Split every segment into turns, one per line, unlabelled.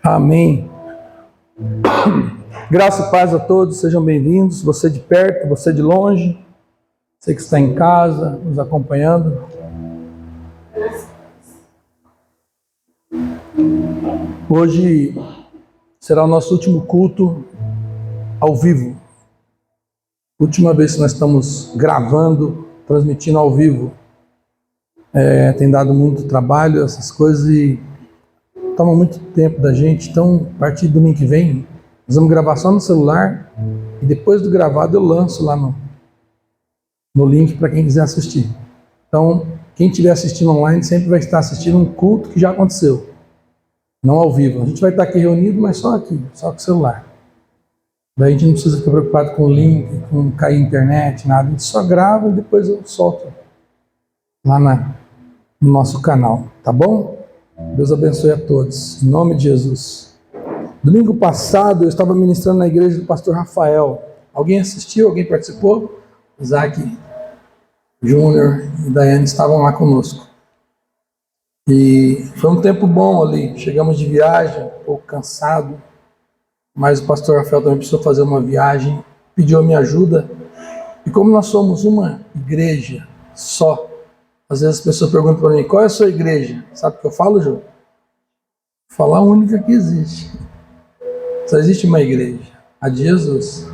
Amém. Graça e paz a todos, sejam bem-vindos, você de perto, você de longe, você que está em casa, nos acompanhando. Hoje será o nosso último culto ao vivo. Última vez que nós estamos gravando, transmitindo ao vivo. Tem dado muito trabalho essas coisas e toma muito tempo da gente, então a partir do domingo que vem nós vamos gravar só no celular e depois do gravado eu lanço lá no link para quem quiser assistir. Então quem estiver assistindo online sempre vai estar assistindo um culto que já aconteceu, não ao vivo. A gente vai estar aqui reunido, mas só aqui, só com o celular. Daí a gente não precisa ficar preocupado com o link, com cair a internet, nada. A gente só grava e depois eu solto lá no nosso canal, tá bom? Deus abençoe a todos, em nome de Jesus. Domingo passado eu estava ministrando na igreja do pastor Rafael. Alguém assistiu? Alguém participou? Isaac Júnior e Daiane estavam lá conosco. E foi um tempo bom ali. Chegamos de viagem, um pouco cansado, mas o pastor Rafael também precisou fazer uma viagem, pediu a minha ajuda. E como nós somos uma igreja só, às vezes as pessoas perguntam para mim, qual é a sua igreja? Sabe o que eu falo, João? Falar a única que existe. Só existe uma igreja, a de Jesus.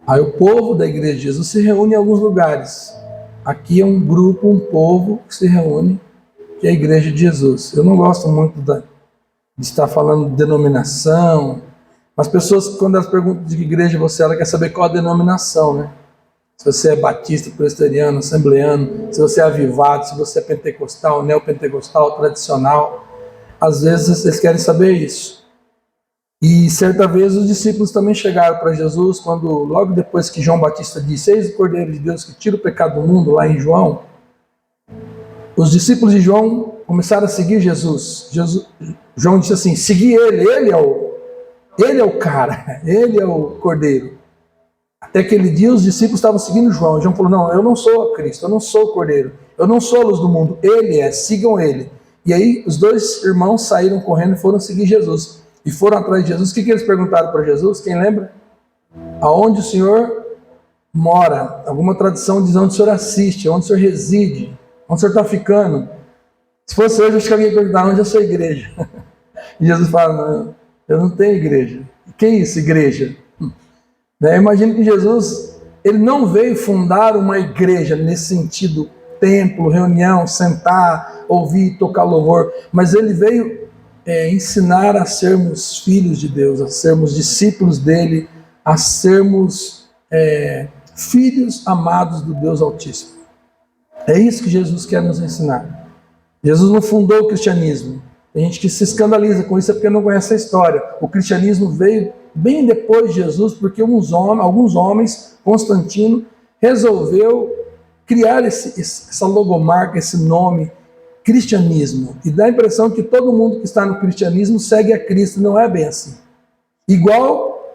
Aí o povo da igreja de Jesus se reúne em alguns lugares. Aqui é um grupo, um povo que se reúne, que é a igreja de Jesus. Eu não gosto muito de estar falando de denominação. As pessoas, quando elas perguntam de que igreja você é, ela quer saber qual a denominação, né? Se você é batista, presbiteriano, assembleano, se você é avivado, se você é pentecostal, neopentecostal, tradicional. Às vezes eles querem saber isso. E certa vez os discípulos também chegaram para Jesus, quando logo depois que João Batista disse, eis o Cordeiro de Deus que tira o pecado do mundo, lá em João, os discípulos de João começaram a seguir Jesus. João disse assim, segui ele é o cara, ele é o Cordeiro. Até aquele dia os discípulos estavam seguindo João. João falou, não, eu não sou o Cristo, eu não sou o Cordeiro, eu não sou a luz do mundo, ele é, sigam ele. E aí os dois irmãos saíram correndo e foram seguir Jesus. E foram atrás de Jesus. O que eles perguntaram para Jesus? Quem lembra? Aonde o Senhor mora? Alguma tradição diz onde o Senhor assiste, onde o Senhor reside, onde o Senhor está ficando. Se fosse hoje, acho que alguém ia perguntar onde é a sua igreja. E Jesus fala, não, eu não tenho igreja. Que é isso, igreja? Eu imagino que Jesus, ele não veio fundar uma igreja nesse sentido, templo, reunião, sentar, ouvir, tocar louvor, mas ele veio ensinar a sermos filhos de Deus, a sermos discípulos dele, a sermos filhos amados do Deus Altíssimo. É isso que Jesus quer nos ensinar. Jesus não fundou o cristianismo. Tem gente que se escandaliza com isso porque não conhece a história. O cristianismo veio bem depois de Jesus, porque alguns homens, Constantino, resolveu criar essa logomarca, esse nome, cristianismo, e dá a impressão que todo mundo que está no cristianismo segue a Cristo. Não é bem assim. Igual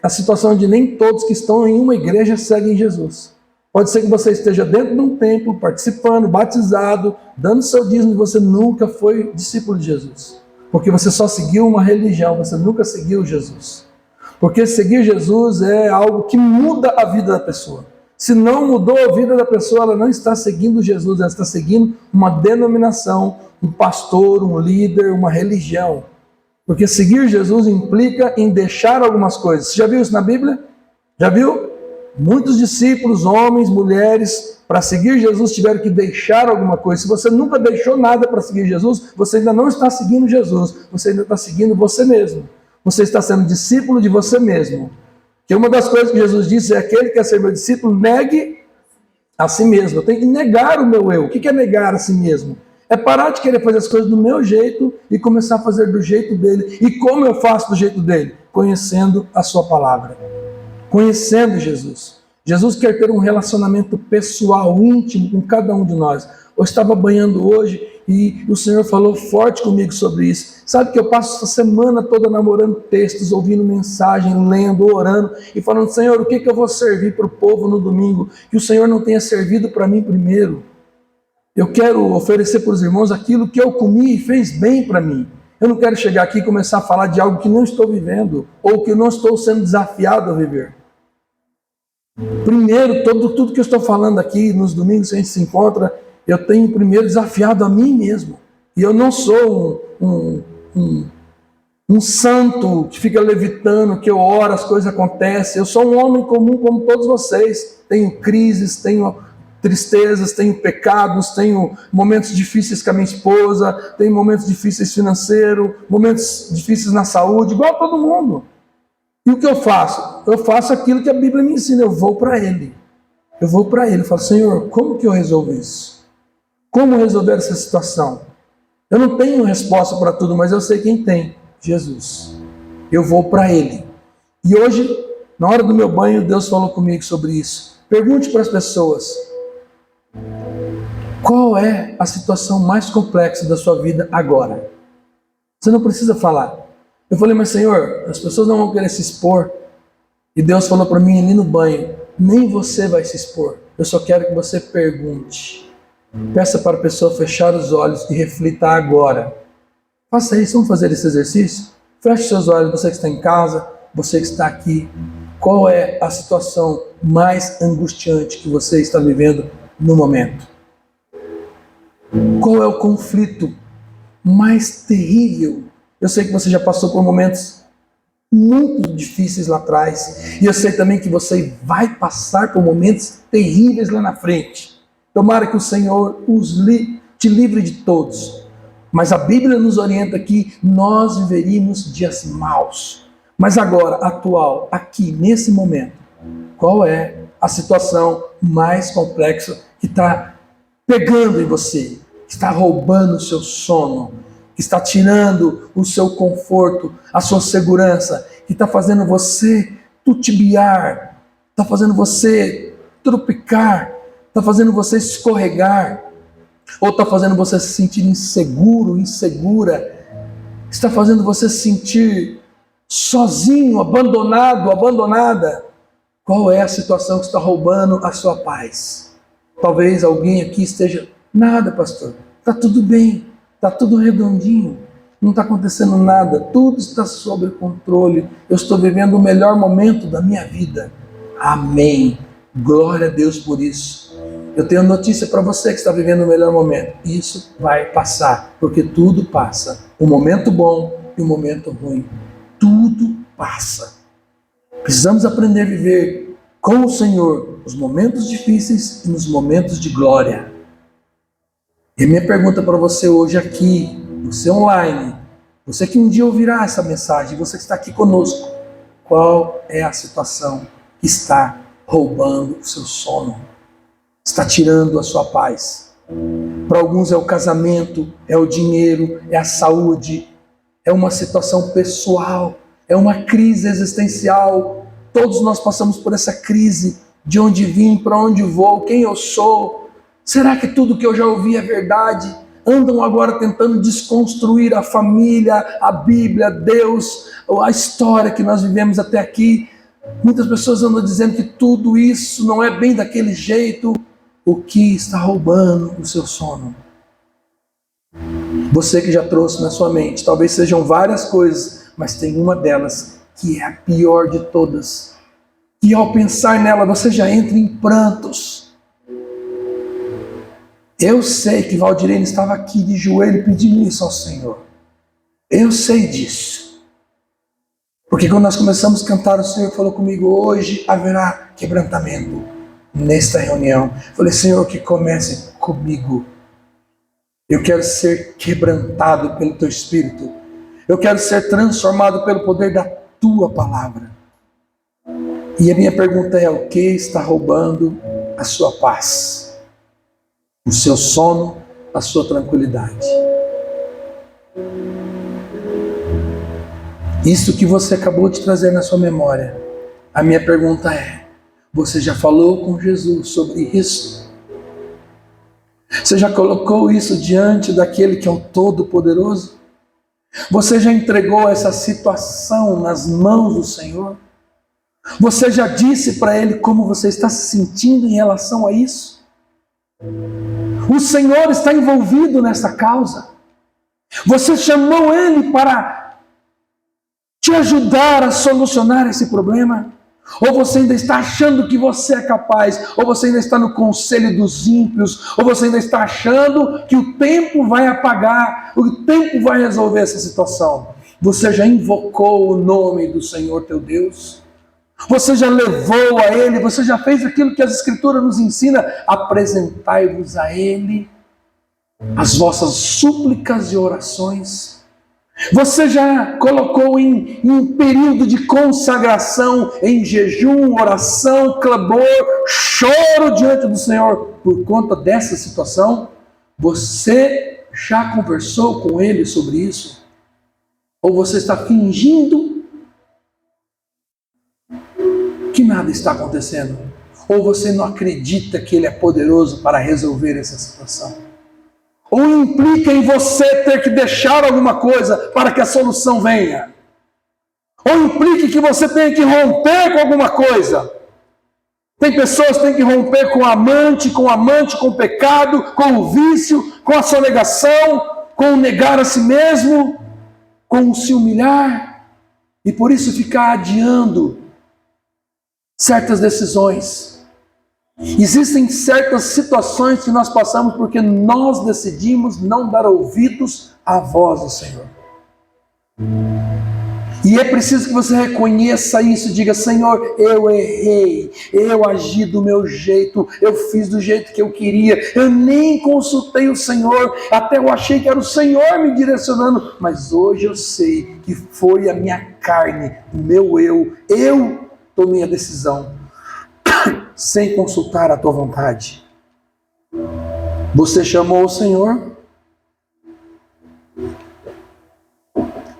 a situação de nem todos que estão em uma igreja seguem Jesus. Pode ser que você esteja dentro de um templo, participando, batizado, dando seu dízimo, e você nunca foi discípulo de Jesus. Porque você só seguiu uma religião, você nunca seguiu Jesus. Porque seguir Jesus é algo que muda a vida da pessoa. Se não mudou a vida da pessoa, ela não está seguindo Jesus, ela está seguindo uma denominação, um pastor, um líder, uma religião. Porque seguir Jesus implica em deixar algumas coisas. Você já viu isso na Bíblia? Já viu? Muitos discípulos, homens, mulheres, para seguir Jesus tiveram que deixar alguma coisa. Se você nunca deixou nada para seguir Jesus, você ainda não está seguindo Jesus, você ainda está seguindo você mesmo. Você está sendo discípulo de você mesmo. Que uma das coisas que Jesus disse é: aquele que quer ser meu discípulo, negue a si mesmo. Eu tenho que negar o meu eu. O que é negar a si mesmo? É parar de querer fazer as coisas do meu jeito e começar a fazer do jeito dele. E como eu faço do jeito dele? Conhecendo a sua palavra. Conhecendo Jesus. Jesus quer ter um relacionamento pessoal, íntimo com cada um de nós. Eu estava banhando hoje e o Senhor falou forte comigo sobre isso. Sabe que eu passo essa semana toda namorando textos, ouvindo mensagem, lendo, orando e falando: Senhor, o que eu vou servir para o povo no domingo? Que o Senhor não tenha servido para mim primeiro. Eu quero oferecer para os irmãos aquilo que eu comi e fez bem para mim. Eu não quero chegar aqui e começar a falar de algo que não estou vivendo, ou que eu não estou sendo desafiado a viver. Primeiro, tudo que eu estou falando aqui, nos domingos que a gente se encontra, eu tenho primeiro desafiado a mim mesmo. E eu não sou um santo que fica levitando, que eu oro, as coisas acontecem. Eu sou um homem comum como todos vocês. Tenho crises, tenho tristezas, tenho pecados, tenho momentos difíceis com a minha esposa, tenho momentos difíceis financeiros, momentos difíceis na saúde, igual a todo mundo. E o que eu faço? Eu faço aquilo que a Bíblia me ensina, eu vou para Ele. Eu vou para Ele, eu falo, Senhor, como que eu resolvo isso? Como resolver essa situação? Eu não tenho resposta para tudo, mas eu sei quem tem, Jesus. Eu vou para Ele. E hoje, na hora do meu banho, Deus falou comigo sobre isso. Pergunte para as pessoas, qual é a situação mais complexa da sua vida agora? Você não precisa falar. Eu falei, mas Senhor, as pessoas não vão querer se expor. E Deus falou para mim ali no banho, nem você vai se expor. Eu só quero que você pergunte. Peça para a pessoa fechar os olhos e reflita agora. Faça isso, vamos fazer esse exercício? Feche seus olhos, você que está em casa, você que está aqui. Qual é a situação mais angustiante que você está vivendo no momento? Qual é o conflito mais terrível? Eu sei que você já passou por momentos muito difíceis lá atrás. E eu sei também que você vai passar por momentos terríveis lá na frente. Tomara que o Senhor te livre de todos. Mas a Bíblia nos orienta que nós viveríamos dias maus. Mas agora, atual, aqui, nesse momento, qual é a situação mais complexa que está pegando em você, que está roubando o seu sono, que está tirando o seu conforto, a sua segurança, que está fazendo você titubear, está fazendo você tropicar, está fazendo você escorregar, ou está fazendo você se sentir inseguro, insegura, está fazendo você se sentir sozinho, abandonado, abandonada. Qual é a situação que está roubando a sua paz? Talvez alguém aqui esteja, nada pastor, está tudo bem, está tudo redondinho, não está acontecendo nada, tudo está sob controle, eu estou vivendo o melhor momento da minha vida. Amém. Glória a Deus por isso. Eu tenho notícia para você que está vivendo o melhor momento. Isso vai passar, porque tudo passa. O momento bom e o momento ruim. Tudo passa. Precisamos aprender a viver com o Senhor nos momentos difíceis e nos momentos de glória. E a minha pergunta para você hoje aqui, você online, você que um dia ouvirá essa mensagem, você que está aqui conosco, qual é a situação que está roubando o seu sono? Está tirando a sua paz? Para alguns é o casamento, é o dinheiro, é a saúde, é uma situação pessoal, é uma crise existencial. Todos nós passamos por essa crise, de onde vim, para onde vou, quem eu sou. Será que tudo que eu já ouvi é verdade? Andam agora tentando desconstruir a família, a Bíblia, Deus, a história que nós vivemos até aqui. Muitas pessoas andam dizendo que tudo isso não é bem daquele jeito. O que está roubando o seu sono? Você que já trouxe na sua mente, talvez sejam várias coisas, mas tem uma delas que é a pior de todas. E ao pensar nela, você já entra em prantos. Eu sei que Valdirene estava aqui de joelho pedindo isso ao Senhor. Eu sei disso. Porque quando nós começamos a cantar, o Senhor falou comigo, hoje haverá quebrantamento nesta reunião. Eu falei, Senhor, que comece comigo. Eu quero ser quebrantado pelo Teu Espírito. Eu quero ser transformado pelo poder da Tua Palavra. E a minha pergunta é, o que está roubando a sua paz? O seu sono, a sua tranquilidade? Isso que você acabou de trazer na sua memória, a minha pergunta é, você já falou com Jesus sobre isso? Você já colocou isso diante daquele que é o Todo-Poderoso? Você já entregou essa situação nas mãos do Senhor? Você já disse para Ele como você está se sentindo em relação a isso? O Senhor está envolvido nessa causa. Você chamou Ele para te ajudar a solucionar esse problema? Ou você ainda está achando que você é capaz? Ou você ainda está no conselho dos ímpios? Ou você ainda está achando que o tempo vai apagar, o tempo vai resolver essa situação? Você já invocou o nome do Senhor teu Deus? Você já levou a Ele? Você já fez aquilo que as Escrituras nos ensina? Apresentai-vos a Ele as vossas súplicas e orações. Você já colocou em um período de consagração, em jejum, oração, clamor, choro diante do Senhor por conta dessa situação? Você já conversou com Ele sobre isso? Ou você está fingindo que nada está acontecendo? Ou você não acredita que Ele é poderoso para resolver essa situação? Ou implica em você ter que deixar alguma coisa para que a solução venha? Ou implica que você tenha que romper com alguma coisa? Tem pessoas que têm que romper com o amante, com o pecado, com o vício, com a sonegação, com o negar a si mesmo, com o se humilhar, e por isso ficar adiando certas decisões. Existem certas situações que nós passamos porque nós decidimos não dar ouvidos à voz do Senhor. E é preciso que você reconheça isso e diga: Senhor, eu errei, eu agi do meu jeito, eu fiz do jeito que eu queria, eu nem consultei o Senhor, até eu achei que era o Senhor me direcionando, mas hoje eu sei que foi a minha carne, o meu eu tomei a decisão, sem consultar a tua vontade. Você chamou o Senhor,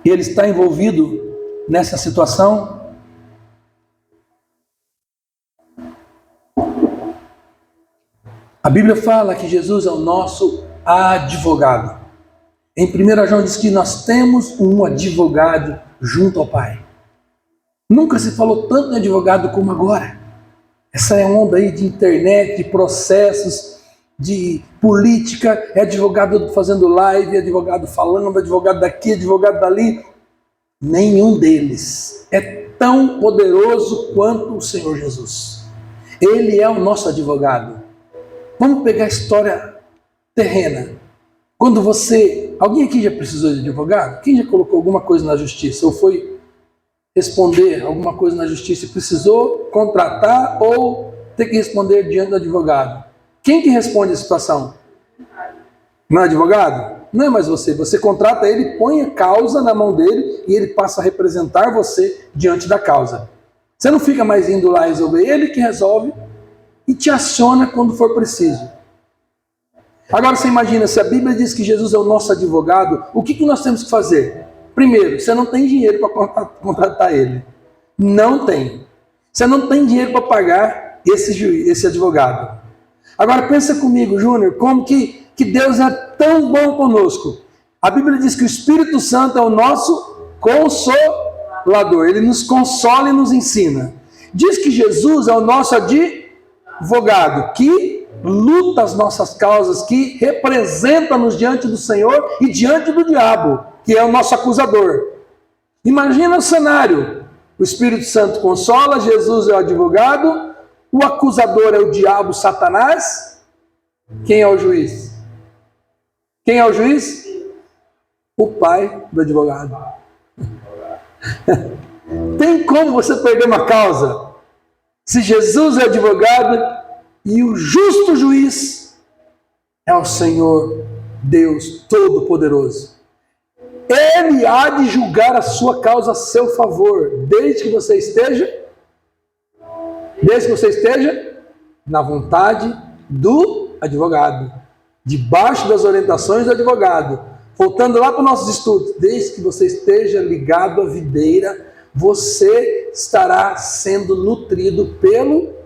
e Ele está envolvido nessa situação? A Bíblia fala que Jesus é o nosso advogado. Em 1 João diz que nós temos um advogado junto ao Pai. Nunca se falou tanto em advogado como agora. Essa é a onda aí de internet, de processos, de política, é advogado fazendo live, advogado falando, advogado daqui, advogado dali. Nenhum deles é tão poderoso quanto o Senhor Jesus. Ele é o nosso advogado. Vamos pegar a história terrena. Quando alguém aqui já precisou de advogado? Quem já colocou alguma coisa na justiça? Ou foi responder alguma coisa na justiça e precisou contratar ou ter que responder diante do advogado? Quem que responde a situação? Não é advogado? Não é mais você. Você contrata ele, põe a causa na mão dele e ele passa a representar você diante da causa. Você não fica mais indo lá resolver, ele que resolve e te aciona quando for preciso. Agora você imagina, se a Bíblia diz que Jesus é o nosso advogado, o que nós temos que fazer? Primeiro, você não tem dinheiro para contratar ele. Não tem. Você não tem dinheiro para pagar esse advogado. Agora pensa comigo, Júnior, como que Deus é tão bom conosco. A Bíblia diz que o Espírito Santo é o nosso consolador. Ele nos consola e nos ensina. Diz que Jesus é o nosso advogado, que luta as nossas causas, que representa-nos diante do Senhor e diante do diabo, que é o nosso acusador. Imagina o cenário. O Espírito Santo consola, Jesus é o advogado, o acusador é o diabo, Satanás. Quem é o juiz? Quem é o juiz? O pai do advogado. Tem como você perder uma causa se Jesus é advogado e o justo juiz é o Senhor Deus Todo-Poderoso? Ele há de julgar a sua causa a seu favor, desde que você esteja na vontade do advogado, debaixo das orientações do advogado. Voltando lá para os nossos estudos, desde que você esteja ligado à videira, você estará sendo nutrido pelo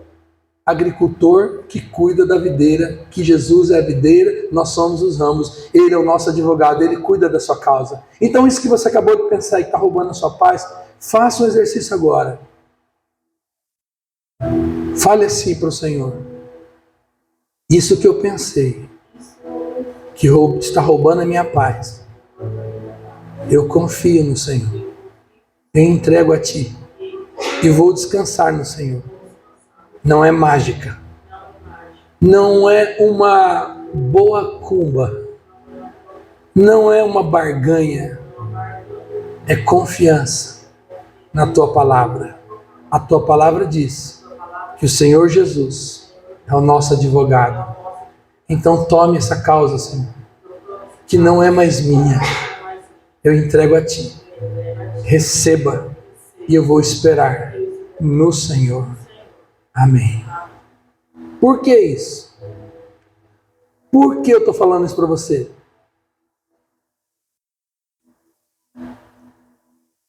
agricultor que cuida da videira, que Jesus é a videira, nós somos os ramos, Ele é o nosso advogado, Ele cuida da sua causa. Então isso que você acabou de pensar e está roubando a sua paz, faça um exercício agora. Fale assim para o Senhor: isso que eu pensei, que está roubando a minha paz, Eu confio no Senhor. Eu entrego a Ti. E vou descansar no Senhor. Não é mágica. Não é uma boa cumba. Não é uma barganha. É confiança na Tua palavra. A Tua palavra diz que o Senhor Jesus é o nosso advogado. Então tome essa causa, Senhor, que não é mais minha. Eu entrego a Ti. Receba e eu vou esperar no Senhor. Amém. Por que isso? Por que eu estou falando isso para você?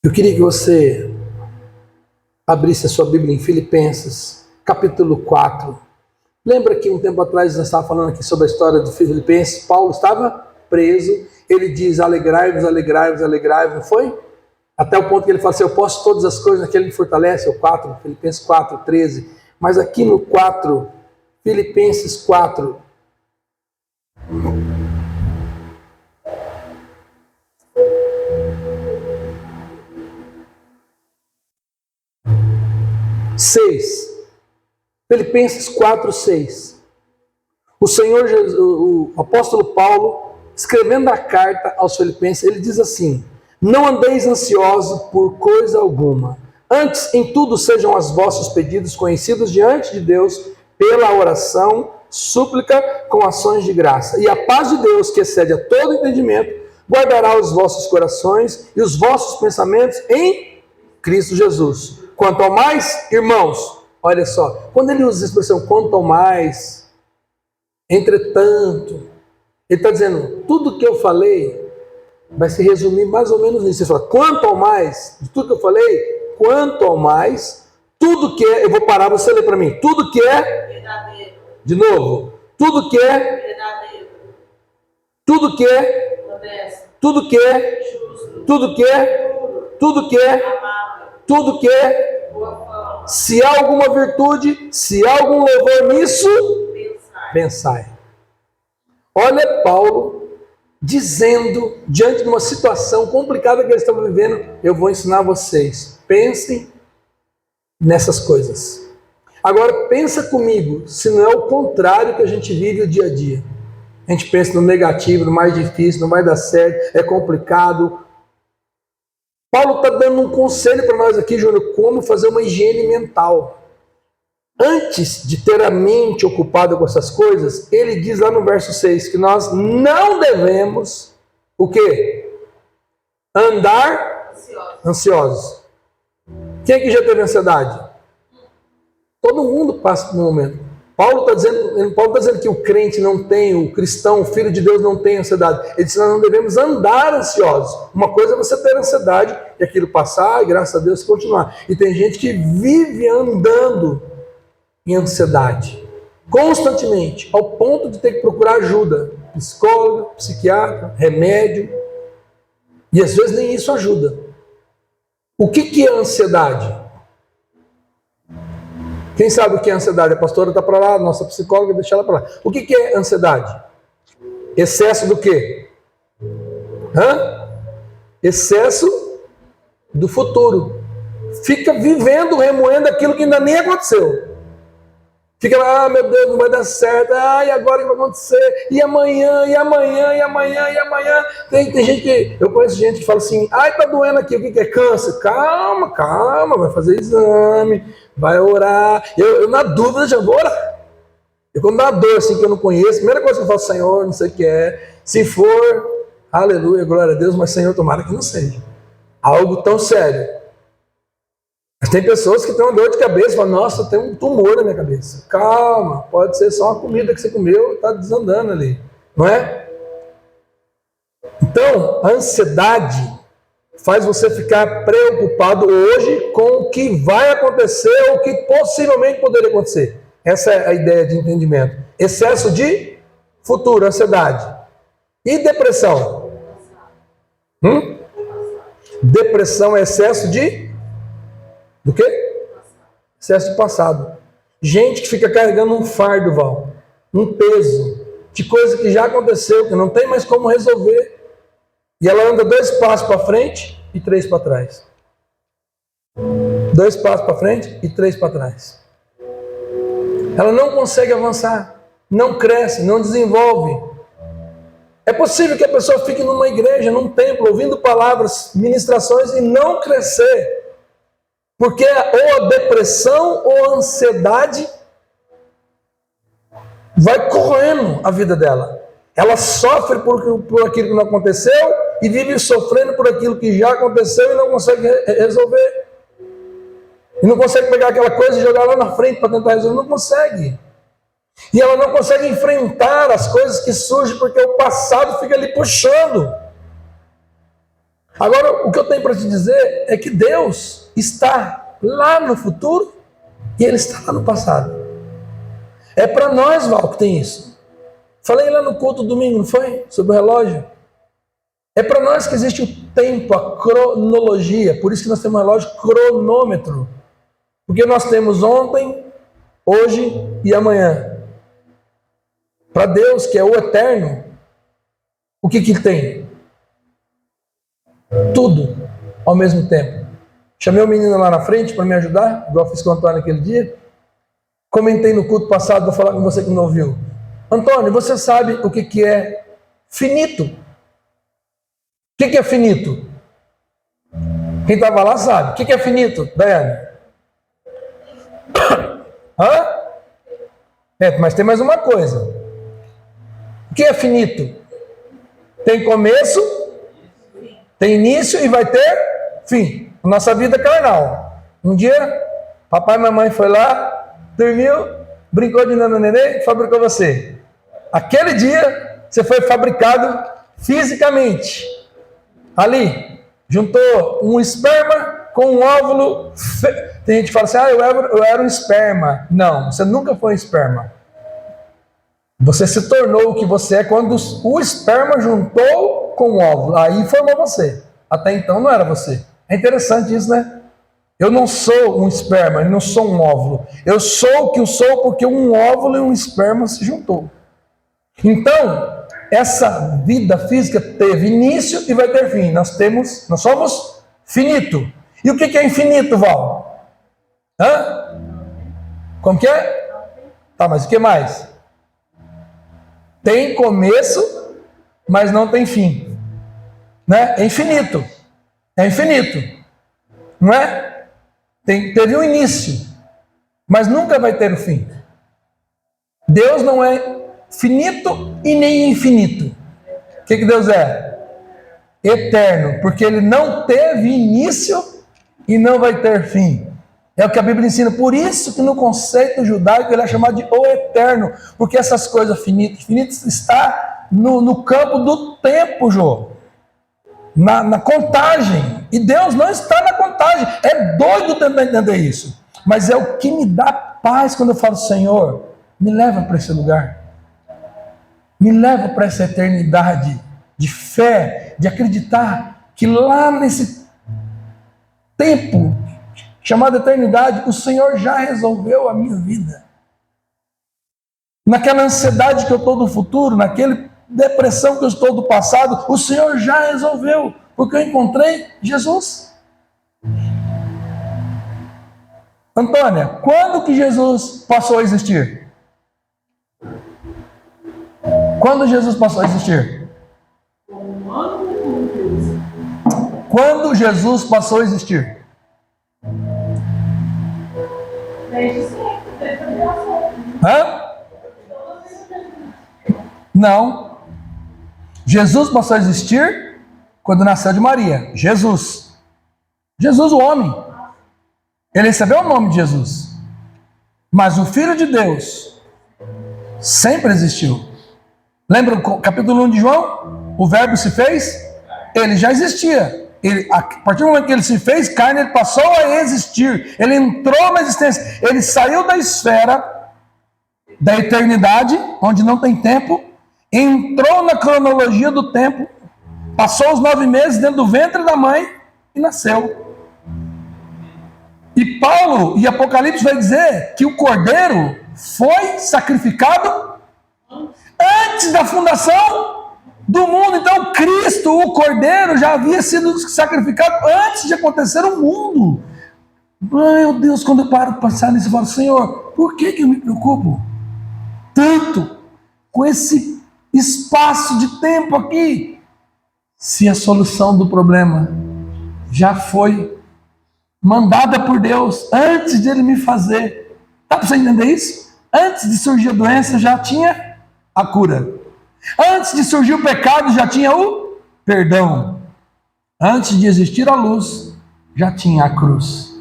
Eu queria que você abrisse a sua Bíblia em Filipenses, capítulo 4. Lembra que um tempo atrás nós estávamos falando aqui sobre a história de Filipenses? Paulo estava preso, ele diz: alegrai-vos, alegrai-vos, alegrai-vos, não foi? Até o ponto que ele fala assim: eu posso todas as coisas naquele que me fortalece, o 4, Filipenses 4, 13. Mas aqui no 4, Filipenses 4, Filipenses 4, 6. O Senhor Jesus, o apóstolo Paulo, escrevendo a carta aos Filipenses, ele diz assim: não andeis ansiosos por coisa alguma, antes em tudo sejam os vossos pedidos conhecidos diante de Deus pela oração, súplica com ações de graça. E a paz de Deus, que excede a todo entendimento, guardará os vossos corações e os vossos pensamentos em Cristo Jesus. Quanto ao mais, irmãos, olha só, quando ele usa a expressão quanto ao mais, entretanto, ele está dizendo, tudo que eu falei vai se resumir mais ou menos nisso. Ele fala, quanto ao mais, de tudo que eu falei, quanto ao mais, tudo que é, eu vou parar, você lê para mim, tudo que é verdadeiro. De novo, tudo que é verdadeiro. Tudo que é modesto. Tudo que é justo. Tudo que é tudo que é amável. Tudo que é boa fama. Se há alguma virtude, se há algum louvor nisso, pensai. Olha Paulo dizendo, diante de uma situação complicada que eles estavam vivendo, eu vou ensinar vocês. Pensem nessas coisas. Agora, pensa comigo, se não é o contrário que a gente vive o dia a dia. A gente pensa no negativo, no mais difícil, não vai dar certo, é complicado. Paulo está dando um conselho para nós aqui, Júnior, como fazer uma higiene mental. Antes de ter a mente ocupada com essas coisas, ele diz lá no verso 6 que nós não devemos, o quê? Andar ansiosos. Quem aqui já teve ansiedade? Todo mundo passa por um momento. Paulo está dizendo que o crente não tem, o cristão, o filho de Deus não tem ansiedade. Ele diz que nós não devemos andar ansiosos. Uma coisa é você ter ansiedade e aquilo passar e graças a Deus continuar. E tem gente que vive andando em ansiedade, constantemente, ao ponto de ter que procurar ajuda, psicólogo, psiquiatra, remédio, e às vezes nem isso ajuda. O que é ansiedade? Quem sabe o que é ansiedade? A pastora está para lá, a nossa psicóloga, deixa ela para lá. O que é ansiedade? Excesso do quê? Excesso do futuro. Fica vivendo, remoendo aquilo que ainda nem aconteceu. Fica lá, meu Deus, não vai dar certo, e agora o que vai acontecer? E amanhã, e amanhã, e amanhã, e amanhã. Tem gente que, eu conheço gente que fala assim, tá doendo aqui, o que é câncer? Calma, vai fazer exame, vai orar. Eu na dúvida já vou orar. Eu quando dá uma dor assim que eu não conheço, a primeira coisa que eu falo, Senhor, não sei o que é. Se for, aleluia, glória a Deus, mas Senhor, tomara que não seja algo tão sério. Mas tem pessoas que têm uma dor de cabeça e falam, nossa, tem um tumor na minha cabeça. Calma, pode ser só uma comida que você comeu e está desandando ali, não é? Então, a ansiedade faz você ficar preocupado hoje com o que vai acontecer ou o que possivelmente poderia acontecer. Essa é a ideia de entendimento. Excesso de futuro, ansiedade. E depressão? Depressão é excesso do quê? Excesso de passado. Gente que fica carregando um fardo, Val, um peso de coisa que já aconteceu, que não tem mais como resolver. E ela anda 2 passos para frente e 3 para trás. 2 passos para frente e 3 para trás. Ela não consegue avançar, não cresce, não desenvolve. É possível que a pessoa fique numa igreja, num templo, ouvindo palavras, ministrações e não crescer. Porque ou a depressão ou a ansiedade vai corroendo a vida dela. Ela sofre por aquilo que não aconteceu e vive sofrendo por aquilo que já aconteceu e não consegue resolver. E não consegue pegar aquela coisa e jogar lá na frente para tentar resolver. Não consegue. E ela não consegue enfrentar as coisas que surgem porque o passado fica ali puxando. Agora, o que eu tenho para te dizer é que Deus está lá no futuro e Ele está lá no passado. É para nós, Val, que tem isso. Falei lá no culto domingo, não foi? Sobre o relógio. É para nós que existe o tempo, a cronologia. Por isso que nós temos um relógio cronômetro. Porque nós temos ontem, hoje e amanhã. Para Deus, que é o eterno, o que Ele tem? Tudo ao mesmo tempo. Chamei o menino lá na frente para me ajudar, igual fiz com o Antônio naquele dia. Comentei no culto passado, vou falar com você que não ouviu. Antônio, você sabe o que é finito? O que é finito? Quem estava lá sabe. O que é finito, Daiane? Hã? Mas tem mais uma coisa. O que é finito? Tem começo, tem início e vai ter fim. Nossa vida carnal. Um dia, papai e mamãe foi lá, dormiu, brincou de nananenê e fabricou você. Aquele dia, você foi fabricado fisicamente. Ali, juntou um esperma com um óvulo. Tem gente que fala assim, eu era um esperma. Não, você nunca foi um esperma. Você se tornou o que você é quando o esperma juntou com o óvulo. Aí formou você. Até então não era você. É interessante isso, né? Eu não sou um esperma, eu não sou um óvulo. Eu sou o que eu sou porque um óvulo e um esperma se juntou. Então, essa vida física teve início e vai ter fim. Nós somos finito. E o que é infinito, Val? Hã? Como que é? Tá, mas o que mais? Tem começo, mas não tem fim. Né? É infinito. É infinito. Não é? Teve um início, mas nunca vai ter o fim. Deus não é finito e nem infinito. O que Deus é? Eterno, porque Ele não teve início e não vai ter fim. É o que a Bíblia ensina. Por isso que no conceito judaico Ele é chamado de o Eterno, porque essas coisas finitas está no campo do tempo, Jô. Na contagem. E Deus não está na contagem. É doido tentar entender isso. Mas é o que me dá paz quando eu falo, Senhor, me leva para esse lugar. Me leva para essa eternidade de fé, de acreditar que lá nesse tempo chamado eternidade, o Senhor já resolveu a minha vida. Naquela ansiedade que eu estou do futuro, naquela depressão que eu estou do passado, o Senhor já resolveu, porque eu encontrei Jesus. Antônia, quando que Jesus passou a existir? Quando Jesus passou a existir? Quando Jesus passou a existir? Hã? Não. Jesus passou a existir quando nasceu de Maria. Jesus, o homem. Ele recebeu o nome de Jesus. Mas o Filho de Deus sempre existiu. Lembra o capítulo 1 de João? O verbo se fez? Ele já existia. A partir do momento que ele se fez carne, ele passou a existir. Ele entrou na existência. Ele saiu da esfera da eternidade, onde não tem tempo, entrou na cronologia do tempo, passou os 9 meses dentro do ventre da mãe e nasceu. E Paulo e Apocalipse vai dizer que o Cordeiro foi sacrificado antes da fundação do mundo. Então Cristo, o Cordeiro, já havia sido sacrificado antes de acontecer o mundo. Meu Deus, quando eu paro para pensar nisso, eu falo, Senhor, por que eu me preocupo tanto com esse espaço de tempo aqui, se a solução do problema já foi mandada por Deus antes de Ele me fazer? Dá para você entender isso? Antes de surgir a doença já tinha a cura. Antes de surgir o pecado já tinha o perdão. Antes de existir a luz já tinha a cruz.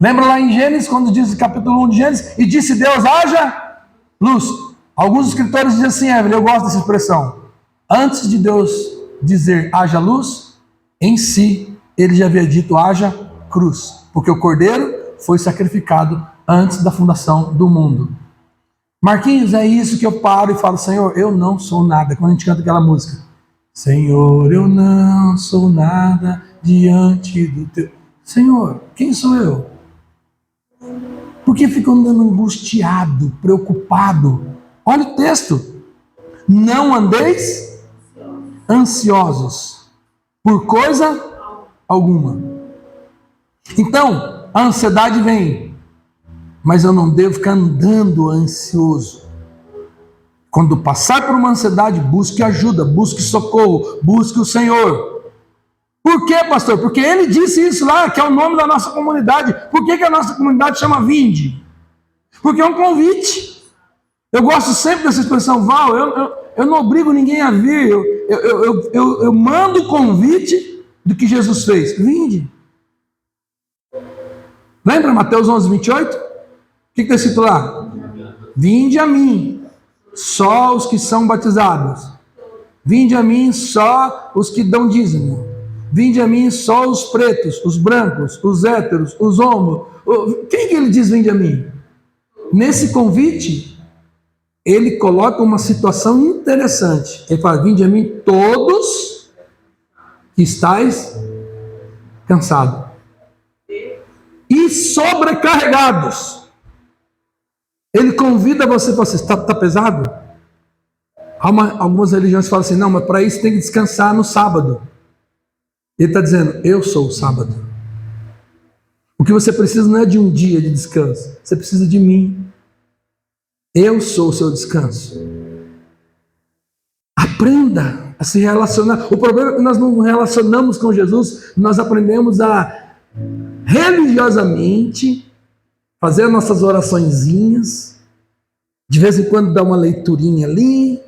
Lembra lá em Gênesis, quando diz o capítulo 1 de Gênesis, e disse Deus, haja luz. Alguns escritores dizem assim, Evelyn, eu gosto dessa expressão. Antes de Deus dizer haja luz, em si, ele já havia dito haja cruz. Porque o Cordeiro foi sacrificado antes da fundação do mundo. Marquinhos, é isso que eu paro e falo, Senhor, eu não sou nada. Quando a gente canta aquela música, Senhor, eu não sou nada diante do teu... Senhor, quem sou eu? Por que fico andando angustiado, preocupado? Olha o texto. Não andeis ansiosos por coisa alguma. Então, a ansiedade vem, mas eu não devo ficar andando ansioso. Quando passar por uma ansiedade, busque ajuda, busque socorro, busque o Senhor. Por quê, pastor? Porque ele disse isso lá, que é o nome da nossa comunidade. Por que a nossa comunidade chama Vinde? Porque é um convite. Eu gosto sempre dessa expressão, Val, eu não obrigo ninguém a vir, eu mando o convite do que Jesus fez. Vinde. Lembra Mateus 11, 28? O que está escrito lá? Vinde a mim, só os que são batizados. Vinde a mim, só os que dão dízimo. Vinde a mim, só os pretos, os brancos, os héteros, os homos. Quem que ele diz vinde a mim? Nesse convite, ele coloca uma situação interessante. Ele fala, vinde a mim todos que estáis cansados e sobrecarregados. Ele convida você para você, está pesado? Algumas religiões falam assim, não, mas para isso tem que descansar no sábado. Ele está dizendo, eu sou o sábado. O que você precisa não é de um dia de descanso, você precisa de mim. Eu sou o seu descanso. Aprenda a se relacionar. O problema é que nós não relacionamos com Jesus, nós aprendemos a religiosamente fazer as nossas oraçõezinhas, de vez em quando dar uma leiturinha ali,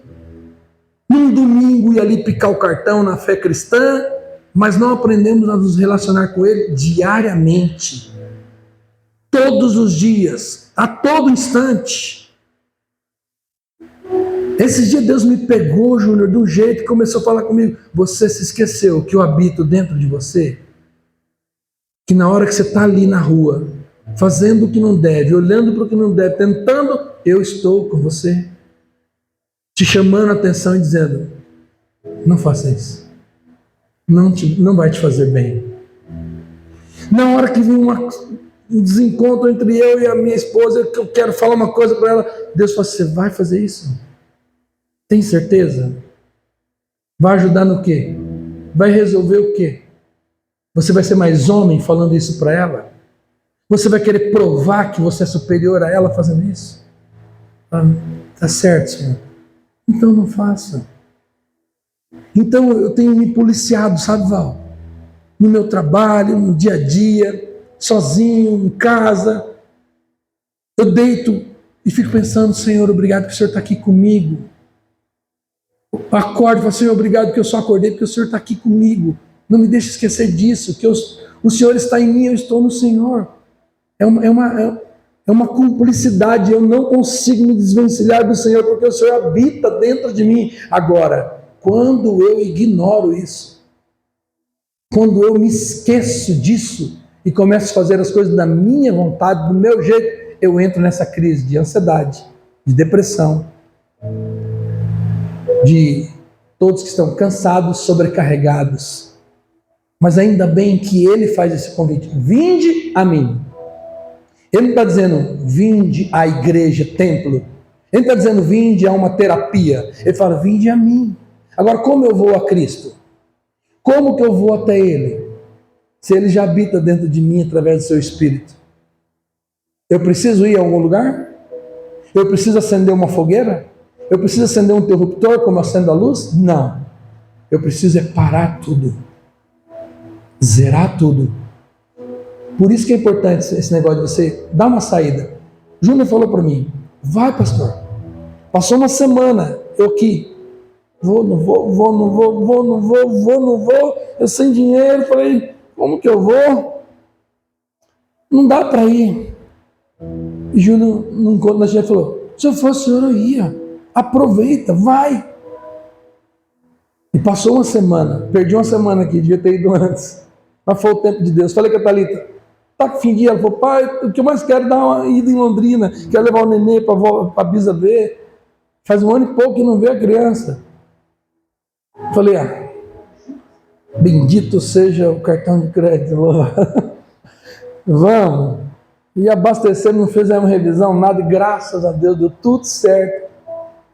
num domingo ir ali picar o cartão na fé cristã, mas não aprendemos a nos relacionar com Ele diariamente, todos os dias, a todo instante. Esses dias Deus me pegou, Júnior, de um jeito que começou a falar comigo. Você se esqueceu que eu habito dentro de você? Que na hora que você está ali na rua, fazendo o que não deve, olhando para o que não deve, tentando, eu estou com você, te chamando a atenção e dizendo, não faça isso. Não vai te fazer bem. Na hora que vem um desencontro entre eu e a minha esposa, que eu quero falar uma coisa para ela, Deus fala, você vai fazer isso? Tem certeza? Vai ajudar no quê? Vai resolver o quê? Você vai ser mais homem falando isso para ela? Você vai querer provar que você é superior a ela fazendo isso? Tá certo, Senhor. Então não faça. Então eu tenho me policiado, sabe, Val? No meu trabalho, no dia a dia, sozinho, em casa. Eu deito e fico pensando, Senhor, obrigado que o Senhor está aqui comigo. Eu acordo e falo, Senhor, obrigado porque eu só acordei porque o Senhor está aqui comigo. Não me deixe esquecer disso, que o Senhor está em mim, eu estou no Senhor. É uma cumplicidade, eu não consigo me desvencilhar do Senhor porque o Senhor habita dentro de mim. Agora, quando eu ignoro isso, quando eu me esqueço disso e começo a fazer as coisas da minha vontade, do meu jeito, eu entro nessa crise de ansiedade, de depressão, de todos que estão cansados, sobrecarregados. Mas ainda bem que Ele faz esse convite, vinde a mim. Ele não está dizendo, vinde à igreja, templo. Ele está dizendo, vinde a uma terapia. Ele fala, vinde a mim. Agora, como eu vou a Cristo? Como que eu vou até Ele? Se Ele já habita dentro de mim através do seu Espírito. Eu preciso ir a algum lugar? Eu preciso acender uma fogueira? Eu preciso acender um interruptor como acendo a luz? Não. Eu preciso é parar tudo. Zerar tudo. Por isso que é importante esse negócio de você dar uma saída. Júnior falou para mim, vai pastor. Passou uma semana, eu aqui. Não vou. Eu sem dinheiro, falei, como que eu vou? Não dá para ir. E Júnior, num encontro na gente, falou, se eu fosse senhor, eu ia. Aproveita, vai. E passou uma semana, perdi uma semana aqui, devia ter ido antes. Mas foi o tempo de Deus. Falei com a Thalita, tá com fim de dia? Ela falou, pai, o que eu mais quero é dar uma ida em Londrina, quero levar o neném para a Bisa ver. Faz 1 ano e pouco que não vê a criança. Falei, bendito seja o cartão de crédito. Vamos. E abastecendo, não fizemos revisão, nada, e graças a Deus deu tudo certo.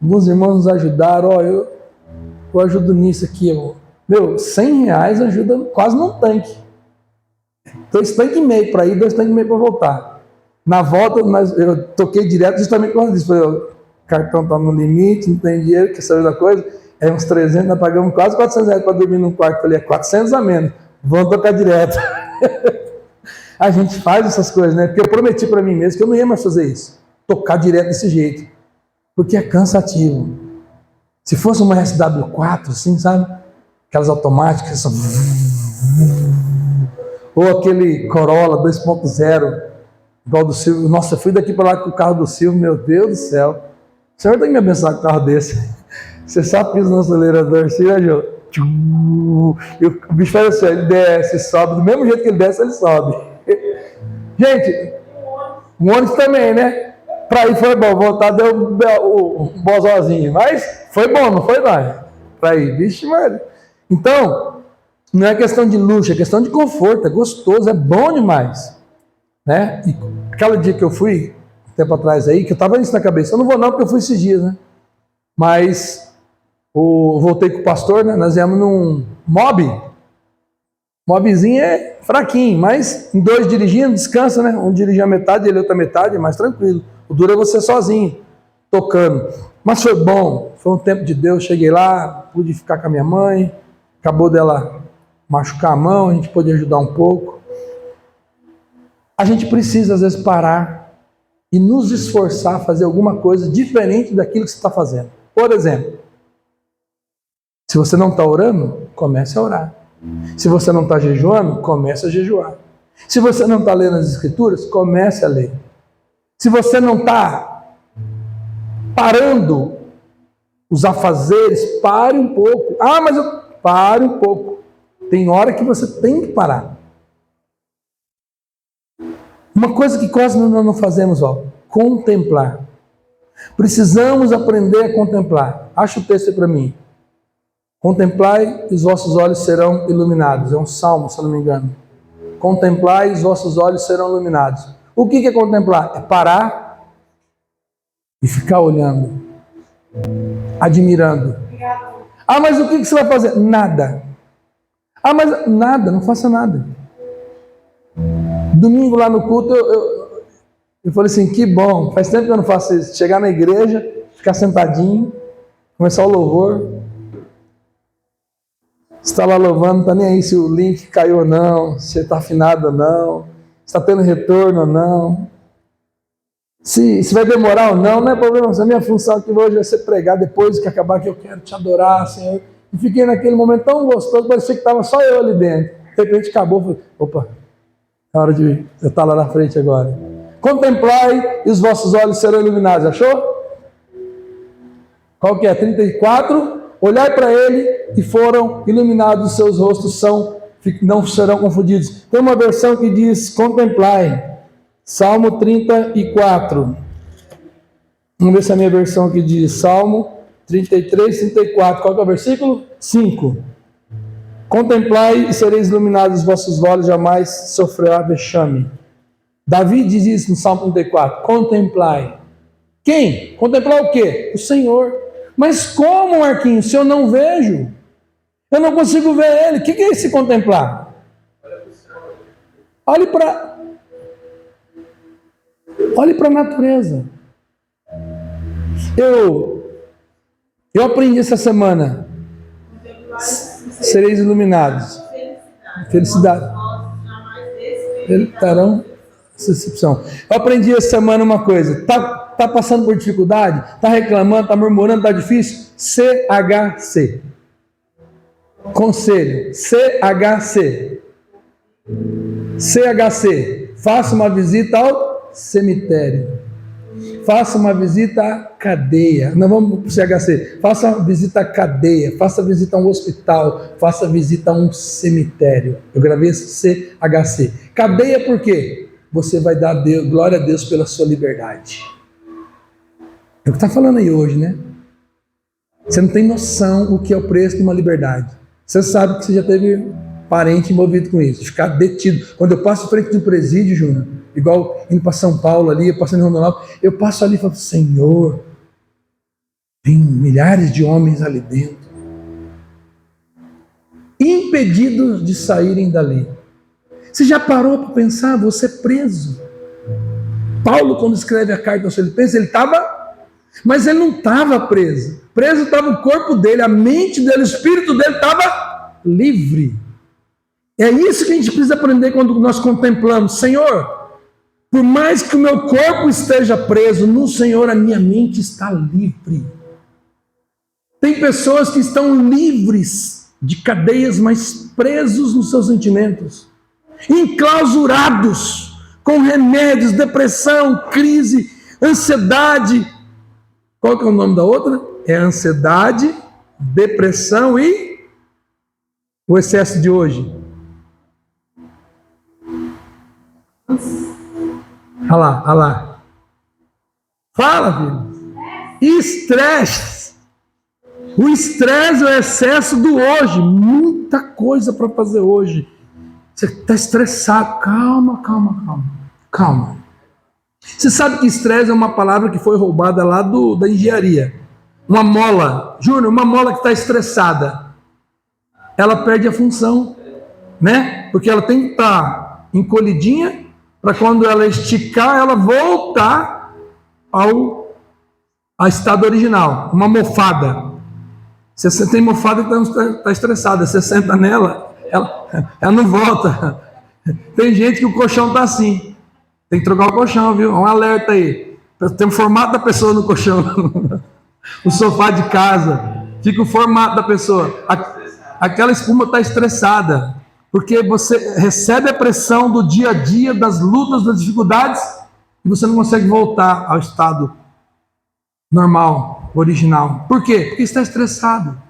Alguns irmãos nos ajudaram, eu ajudo nisso aqui. Meu, R$100 ajuda quase num tanque. 2 tanques e meio para ir, 2 tanques e meio para voltar. Na volta, eu toquei direto justamente por causa disso. Falei, o cartão está no limite, não tem dinheiro, quer saber da coisa? É uns 300, nós pagamos quase R$400 para dormir num quarto. Falei, 400 a menos, vamos tocar direto. A gente faz essas coisas, né? Porque eu prometi para mim mesmo que eu não ia mais fazer isso. Tocar direto desse jeito. Porque é cansativo. Se fosse uma SW4, assim, sabe? Aquelas automáticas, só... ou aquele Corolla 2.0, igual do Silvio. Nossa, eu fui daqui para lá com o carro do Silvio, meu Deus do céu. O senhor tem que me abençoar com um carro desse. Você só pisa no acelerador, assim, né, e o bicho faz assim, ele desce, sobe, do mesmo jeito que ele desce, ele sobe. Gente, o ônibus também, né? Para ir foi bom, voltar deu um bozozinho, mas foi bom, não foi não? Para ir, vixe, mano. Então, não é questão de luxo, é questão de conforto, é gostoso, é bom demais, né? E aquele dia que eu fui, um tempo atrás aí, que eu tava isso na cabeça, eu não vou não porque eu fui esses dias, né? Mas voltei com o pastor, né? Nós viemos num mobzinho é fraquinho, mas em 2 dirigindo, descansa, né? Um dirigir a metade, ele outra metade, é mais tranquilo. O duro é você sozinho, tocando. Mas foi bom, foi um tempo de Deus. Cheguei lá, pude ficar com a minha mãe, acabou dela machucar a mão, a gente pôde ajudar um pouco. A gente precisa, às vezes, parar e nos esforçar a fazer alguma coisa diferente daquilo que você está fazendo. Por exemplo, se você não está orando, comece a orar. Se você não está jejuando, comece a jejuar. Se você não está lendo as Escrituras, comece a ler. Se você não está parando os afazeres, pare um pouco. Pare um pouco. Tem hora que você tem que parar. Uma coisa que quase nós não fazemos, contemplar. Precisamos aprender a contemplar. Acha o texto aí para mim. Contemplai e os vossos olhos serão iluminados. É um salmo, se eu não me engano. Contemplai e os vossos olhos serão iluminados. O que é contemplar? É parar e ficar olhando, admirando. Mas o que você vai fazer? Nada. Mas nada, não faça nada. Domingo lá no culto, eu falei assim, que bom, faz tempo que eu não faço isso. Chegar na igreja, ficar sentadinho, começar o louvor. Você está lá louvando, não está nem aí se o link caiu ou não, se está afinado ou não, se está tendo retorno ou não. Se vai demorar ou não, não é problema. A minha função aqui hoje é ser pregar depois que acabar, que eu quero te adorar, Senhor. E fiquei naquele momento tão gostoso, parecia que estava só eu ali dentro. De repente acabou, falei, opa, é hora de eu estar lá na frente agora. Contemplai e os vossos olhos serão iluminados, achou? Qual que é? 34. Olhai para ele e foram iluminados os seus rostos, não serão confundidos. Tem uma versão que diz, contemplai. Salmo 34. Vamos ver se a minha versão aqui diz Salmo 33, 34. Qual que é o versículo? 5. Contemplai e sereis iluminados os vossos olhos, jamais sofrerá vexame. Davi diz isso no Salmo 34. Contemplai. Quem? Contemplar o quê? O Senhor. Mas como, Marquinhos, se eu não vejo? Eu não consigo ver ele. O que é esse contemplar? Olhe para a natureza. Eu aprendi essa semana. Sereis iluminados. Felicidade. Terão decepção. Eu aprendi essa semana uma coisa. Tá passando por dificuldade? Tá reclamando? Tá murmurando? Tá difícil? CHC. Conselho. CHC. CHC. Faça uma visita ao cemitério. Faça uma visita à cadeia. Não vamos para o CHC. Faça uma visita à cadeia. Faça visita a um hospital. Faça visita a um cemitério. Eu gravei esse CHC. Cadeia por quê? Você vai dar glória a Deus pela sua liberdade. É o que está falando aí hoje, né? Você não tem noção o que é o preço de uma liberdade. Você sabe que você já teve parente envolvido com isso. Ficar detido. Quando eu passo em frente de um presídio, Júnior, igual indo para São Paulo ali, eu passando em Rondonópolis, eu passo ali e falo, Senhor, tem milhares de homens ali dentro, impedidos de saírem dali. Você já parou para pensar? Você é preso. Paulo, quando escreve a carta aos Filipenses, ele estava, mas ele não estava preso. Preso estava o corpo dele, a mente dele, o espírito dele estava livre. É isso que a gente precisa aprender quando nós contemplamos. Senhor, por mais que o meu corpo esteja preso, no Senhor a minha mente está livre. Tem pessoas que estão livres de cadeias, mas presos nos seus sentimentos, enclausurados com remédios, depressão, crise, ansiedade. Qual que é o nome da outra? É ansiedade, depressão e o excesso de hoje. Olha lá. Fala, filho. Estresse. O estresse é o excesso do hoje. Muita coisa para fazer hoje. Você está estressado. Calma. Você sabe que estresse é uma palavra que foi roubada lá da engenharia. Uma mola. Júnior, uma mola que está estressada, ela perde a função, né? Porque ela tem que estar encolhidinha para quando ela esticar, ela voltar ao estado original. Uma mofada. Você tem mofada que está estressada. Você senta nela, ela não volta. Tem gente que o colchão está assim. Tem que trocar o colchão, viu? Um alerta aí. Tem o formato da pessoa no colchão. O sofá de casa. Fica o formato da pessoa. Aquela espuma está estressada. Porque você recebe a pressão do dia a dia, das lutas, das dificuldades, e você não consegue voltar ao estado normal, original. Por quê? Porque está estressado.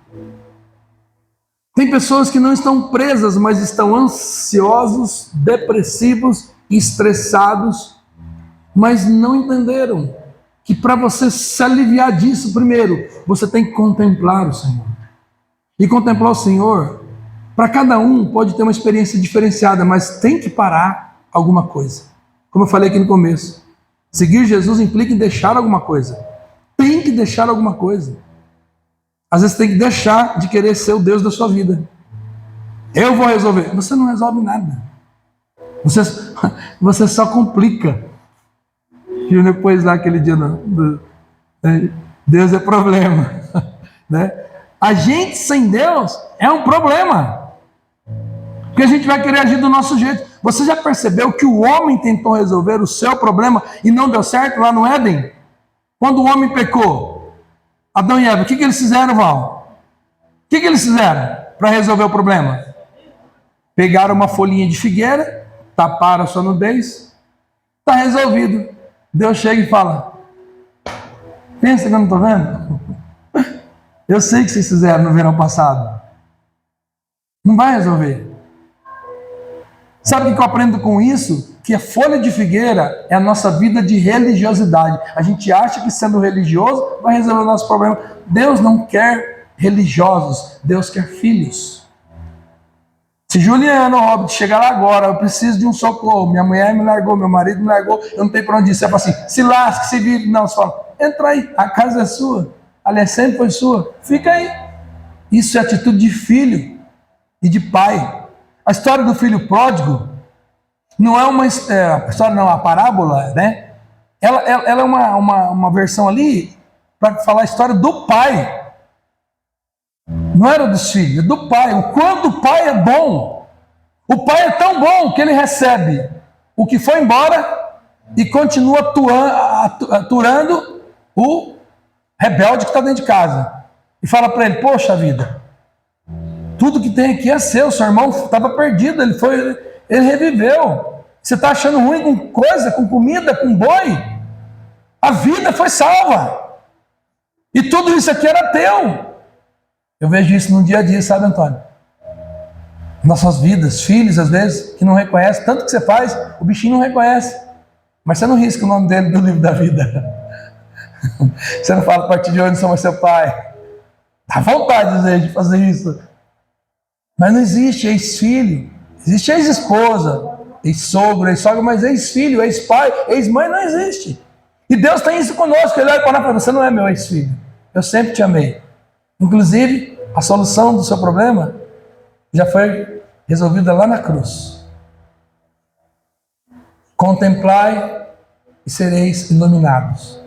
Tem pessoas que não estão presas, mas estão ansiosos, depressivos, estressados, mas não entenderam que para você se aliviar disso, primeiro, você tem que contemplar o Senhor. E contemplar o Senhor, para cada um, pode ter uma experiência diferenciada, mas tem que parar alguma coisa. Como eu falei aqui no começo, seguir Jesus implica em deixar alguma coisa. Tem que deixar alguma coisa. Às vezes tem que deixar de querer ser o Deus da sua vida. Eu vou resolver. Você não resolve nada. Você só complica. E depois lá aquele dia, Deus é problema. Né? A gente sem Deus é um problema. Porque a gente vai querer agir do nosso jeito. Você já percebeu que o homem tentou resolver o seu problema e não deu certo lá no Éden? Quando o homem pecou, Adão e Eva, o que eles fizeram, Val? O que eles fizeram para resolver o problema? Pegaram uma folhinha de figueira, taparam a sua nudez, está resolvido. Deus chega e fala, pensa que eu não estou vendo? Eu sei que vocês fizeram no verão passado. Não vai resolver. Sabe o que eu aprendo com isso? Que a folha de figueira é a nossa vida de religiosidade. A gente acha que sendo religioso vai resolver o nosso problema. Deus não quer religiosos, Deus quer filhos. Se Juliano Hobbit chegar lá agora, eu preciso de um socorro, minha mulher me largou, meu marido me largou, eu não tenho para onde ir. Você fala assim, se lasque, se vire. Não, você fala, entra aí, a casa é sua. aliás, sempre foi sua. Fica aí. Isso é atitude de filho e de pai. A história do filho pródigo não é uma história, não, a parábola, né? Ela é uma versão ali para falar a história do pai. Não era dos filhos, é do pai. O quanto o pai é bom. O pai é tão bom que ele recebe o que foi embora e continua aturando o rebelde que está dentro de casa. E fala para ele, poxa vida, tudo que tem aqui é seu, seu irmão estava perdido, ele reviveu. Você está achando ruim com coisa, com comida, com boi? A vida foi salva. E tudo isso aqui era teu. Eu vejo isso no dia a dia, sabe, Antônio? Nossas vidas, filhos, às vezes, que não reconhecem, tanto que você faz, o bichinho não reconhece. Mas você não risca o nome dele do livro da vida. Você não fala, a partir de hoje, sou mais seu pai. Dá vontade, às vezes, de fazer isso. Mas não existe ex-filho. Existe ex-esposa, ex-sogro, ex-sogra, mas ex-filho, ex-pai, ex-mãe não existe. E Deus tem isso conosco. Ele olha para nós e fala, você não é meu ex-filho. Eu sempre te amei. Inclusive, a solução do seu problema já foi resolvida lá na cruz. Contemplai e sereis iluminados.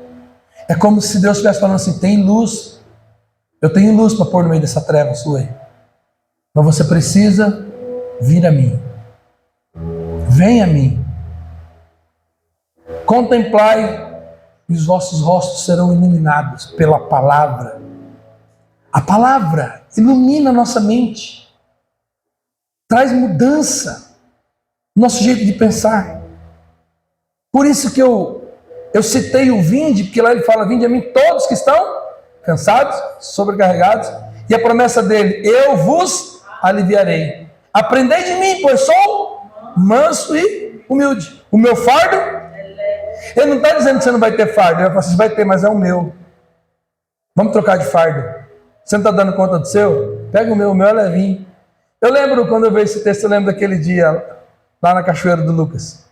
É como se Deus estivesse falando assim, tem luz. Eu tenho luz para pôr no meio dessa treva sua aí. Mas você precisa vir a mim. Vem a mim. Contemplai e os vossos rostos serão iluminados pela palavra. A palavra ilumina a nossa mente. Traz mudança no nosso jeito de pensar. Por isso que eu citei o vinde, porque lá ele fala, vinde a mim todos que estão cansados, sobrecarregados, e a promessa dele, eu vos aliviarei. Aprendei de mim, pois sou manso e humilde. O meu fardo, ele não está dizendo que você não vai ter fardo, ele vai falar assim, você vai ter, mas é o meu. Vamos trocar de fardo. Você não está dando conta do seu? Pega o meu é levinho. Eu lembro, quando eu vi esse texto, eu lembro daquele dia, lá na cachoeira do Lucas.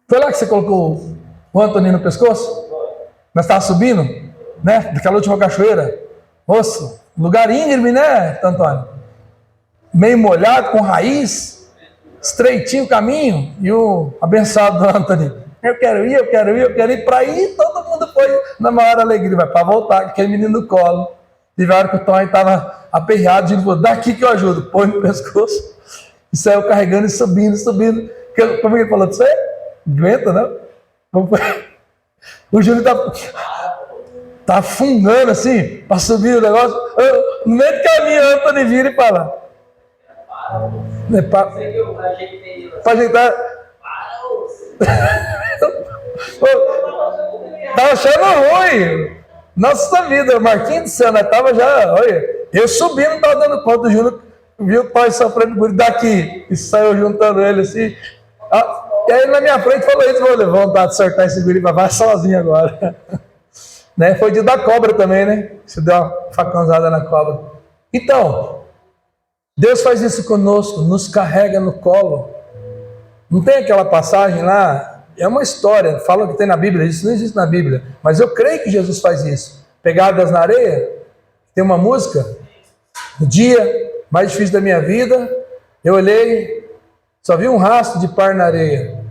Foi lá que você colocou o Antônio no pescoço? Nós estávamos subindo, né? Daquela última cachoeira. Moço, lugar íngreme, né, Antônio? Meio molhado, com raiz, estreitinho o caminho. E o abençoado do Antônio, eu quero ir. Para ir, todo mundo foi na maior alegria. Vai para voltar, aquele menino no colo. Teve a hora que o Tony estava aperreado, ele falou, daqui que eu ajudo. Põe no pescoço. E saiu carregando e subindo. Como ele falou, você aguenta, não? O Júlio tá afundando assim, para subir o negócio. No meio do caminho, o Antônio vira e fala. Para ajeitar. Tava achando ruim. Nossa vida, Marquinhos do céu, nós tava já, olha, eu subi, não tava dando conta, o Júnior viu o pai sofrendo por daqui, e saiu juntando ele assim, e aí na minha frente falou isso, vou levar vontade de soltar esse guri, vai sozinho agora, né? Foi dia da cobra também, né, você deu uma facãozada na cobra. Então, Deus faz isso conosco, nos carrega no colo. Não tem aquela passagem lá, é uma história, falam que tem na Bíblia, isso não existe na Bíblia, mas eu creio que Jesus faz isso. Pegadas na areia, tem uma música, no dia mais difícil da minha vida, eu olhei, só vi um rastro de par na areia.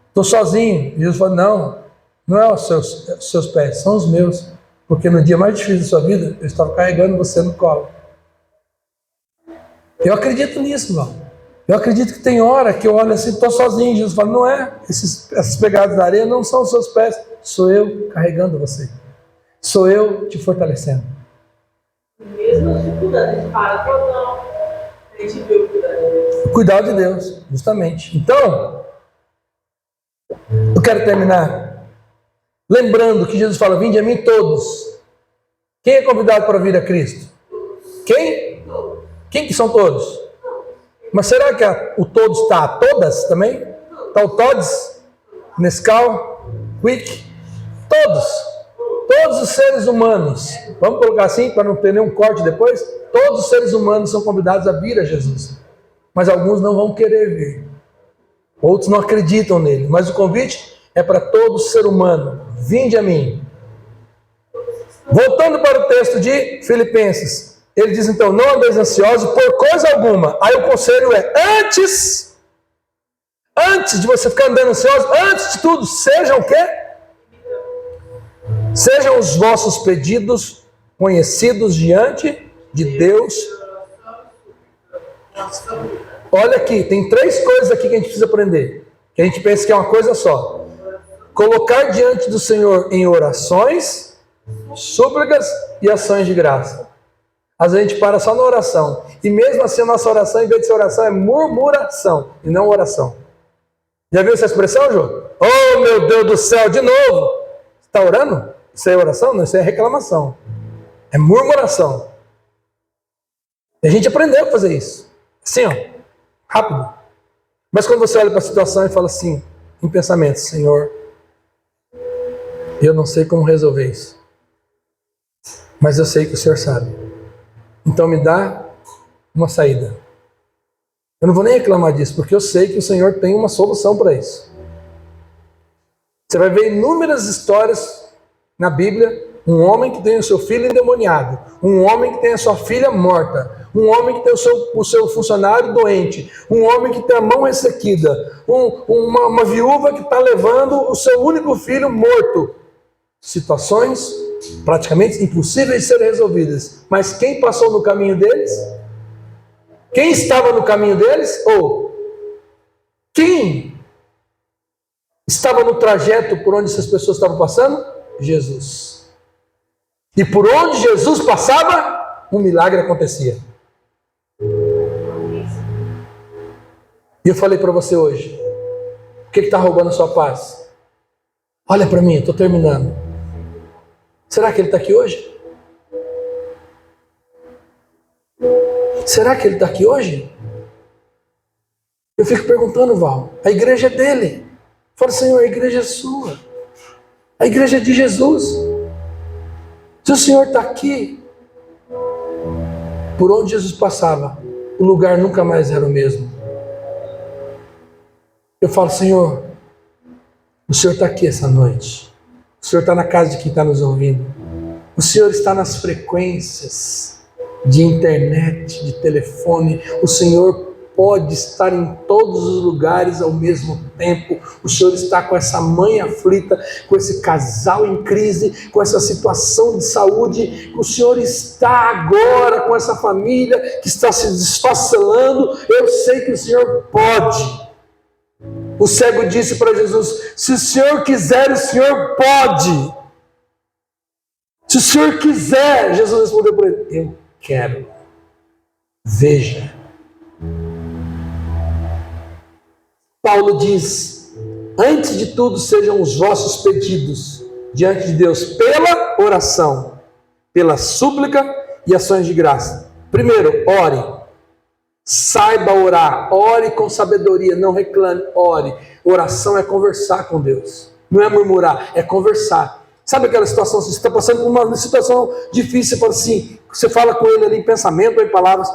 Estou sozinho. Jesus falou, não é os seus pés, são os meus, porque no dia mais difícil da sua vida, eu estava carregando você no colo. Eu acredito nisso, irmão. Eu acredito que tem hora que eu olho assim, estou sozinho. Jesus fala, não é, essas pegadas da areia não são os seus pés. Sou eu carregando você. Sou eu te fortalecendo.
Mesmo as dificuldades, a gente para, não. A gente vê o cuidado de Deus.
O cuidado de Deus, justamente. Então, eu quero terminar lembrando que Jesus fala, vinde a mim todos. Quem é convidado para vir a Cristo? Quem? Quem que são todos? Mas será que o todos está a todas também? Está o todos? Nescau? Quick? Todos os seres humanos, vamos colocar assim para não ter nenhum corte depois, todos os seres humanos são convidados a vir a Jesus. Mas alguns não vão querer vir. Outros não acreditam nele. Mas o convite é para todo ser humano. Vinde a mim. Voltando para o texto de Filipenses, ele diz então, não andeis ansiosos por coisa alguma. Aí o conselho é, antes de você ficar andando ansioso, antes de tudo, sejam o quê? Sejam os vossos pedidos conhecidos diante de Deus. Olha aqui, tem 3 coisas aqui que a gente precisa aprender. Que a gente pensa que é uma coisa só. Colocar diante do Senhor em orações, súplicas e ações de graça. Às vezes a gente para só na oração. E mesmo assim a nossa oração, em vez de ser oração, é murmuração e não oração. Já viu essa expressão, João? Oh, meu Deus do céu, de novo! Você está orando? Isso é oração? Não, isso é reclamação. É murmuração. E a gente aprendeu a fazer isso. Assim, ó, rápido. Mas quando você olha para a situação e fala assim, em pensamento, Senhor, eu não sei como resolver isso. Mas eu sei que o Senhor sabe. Então me dá uma saída. Eu não vou nem reclamar disso, porque eu sei que o Senhor tem uma solução para isso. Você vai ver inúmeras histórias na Bíblia, um homem que tem o seu filho endemoniado, um homem que tem a sua filha morta, um homem que tem o seu funcionário doente, um homem que tem a mão ressequida, uma viúva que está levando o seu único filho morto. Situações praticamente impossíveis de serem resolvidas. Mas quem passou no caminho deles? Quem estava no caminho deles? Ou quem estava no trajeto por onde essas pessoas estavam passando? Jesus. E por onde Jesus passava, um milagre acontecia. E eu falei para você hoje, o que está roubando a sua paz? Olha para mim, estou terminando. Será que ele está aqui hoje? Será que ele está aqui hoje? Eu fico perguntando, Val, a igreja é dele. Fala, Senhor, a igreja é sua. A igreja é de Jesus. Se o Senhor está aqui, por onde Jesus passava, o lugar nunca mais era o mesmo. Eu falo, Senhor, o Senhor está aqui essa noite. O Senhor está na casa de quem está nos ouvindo. O Senhor está nas frequências de internet, de telefone. O Senhor pode estar em todos os lugares ao mesmo tempo. O Senhor está com essa mãe aflita, com esse casal em crise, com essa situação de saúde. O Senhor está agora com essa família que está se desfacelando. Eu sei que o Senhor pode. O cego disse para Jesus, se o Senhor quiser, o Senhor pode. Se o Senhor quiser, Jesus respondeu para ele, eu quero. Veja. Paulo diz, antes de tudo sejam os vossos pedidos diante de Deus pela oração, pela súplica e ações de graça. Primeiro, ore. Saiba orar, ore com sabedoria, não reclame, ore. Oração é conversar com Deus, não é murmurar, é conversar. Sabe aquela situação, você está passando por uma situação difícil, você fala com ele ali em pensamento ou em palavras,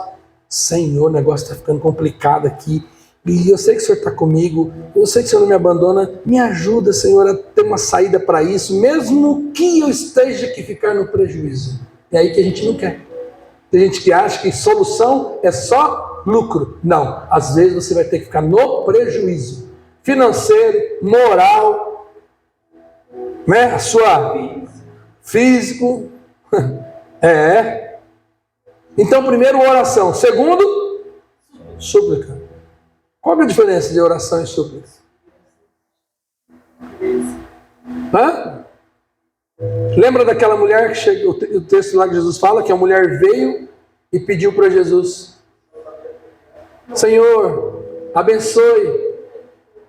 Senhor, o negócio está ficando complicado aqui, e eu sei que o Senhor está comigo, eu sei que o Senhor não me abandona, me ajuda, Senhor, a ter uma saída para isso, mesmo que eu esteja que ficar no prejuízo. É aí que a gente não quer. Tem gente que acha que solução é só lucro. Não, às vezes você vai ter que ficar no prejuízo financeiro, moral, né? A sua físico. Então, primeiro, oração. Segundo, súplica. Qual é a diferença de oração e súplica? Lembra daquela mulher que chegou, o texto lá que Jesus fala, que a mulher veio e pediu para Jesus, Senhor, abençoe.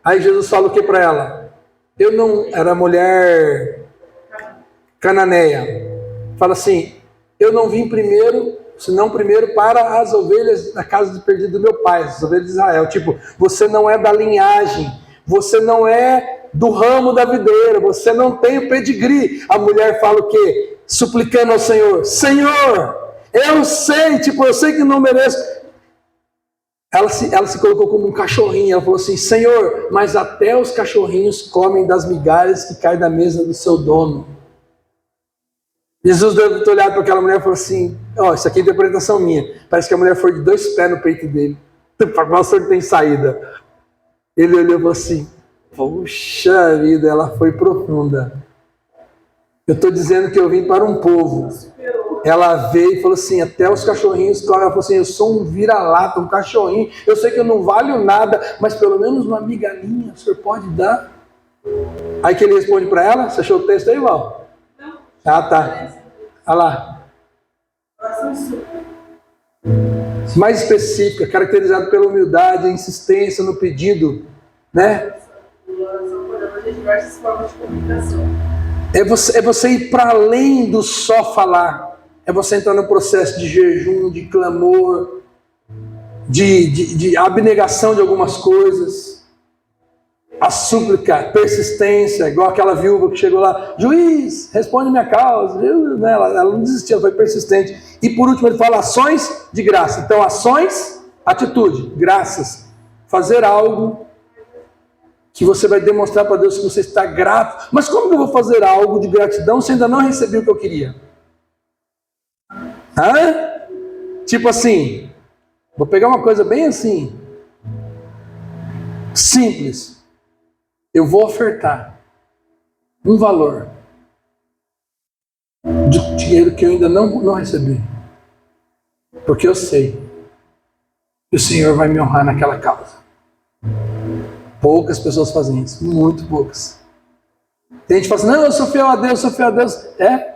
Aí Jesus fala o que para ela? Era mulher cananeia. Fala assim, eu não vim primeiro, senão primeiro para as ovelhas da casa de perdido do meu pai, as ovelhas de Israel. Tipo, você não é da linhagem, você não é do ramo da videira, você não tem o pedigree. A mulher fala o quê? Suplicando ao Senhor, Senhor, eu sei que não mereço. Ela se colocou como um cachorrinho, ela falou assim, Senhor, mas até os cachorrinhos comem das migalhas que caem da mesa do seu dono. Jesus deve ter olhado para aquela mulher e falou assim, isso aqui é interpretação minha. Parece que a mulher foi de 2 pés no peito dele. Pastor, tem saída. Ele olhou e falou assim, puxa vida, ela foi profunda. Eu estou dizendo que eu vim para um povo. Ela veio e falou assim, até os cachorrinhos, ela falou assim, eu sou um vira-lata, um cachorrinho, eu sei que eu não valho nada, mas pelo menos uma migalhinha o senhor pode dar? Aí que ele responde para ela, você achou o texto aí, Val? Ah, tá. Olha lá. Mais específica, caracterizado pela humildade, a insistência no pedido, né? É você ir para além do só falar. É você entrar no processo de jejum, de clamor, de abnegação de algumas coisas. A súplica, persistência, igual aquela viúva que chegou lá, juiz, responde minha causa. Ela não desistiu, ela foi persistente. E por último ele fala ações de graça. Então ações, atitude, graças. Fazer algo que você vai demonstrar para Deus que você está grato. Mas como que eu vou fazer algo de gratidão se ainda não recebi o que eu queria? Tipo assim, vou pegar uma coisa bem assim, simples. Eu vou ofertar um valor de dinheiro que eu ainda não recebi. Porque eu sei que o Senhor vai me honrar naquela causa. Poucas pessoas fazem isso, muito poucas. Tem gente que fala assim, não, eu sou fiel a Deus, sou fiel a Deus. É?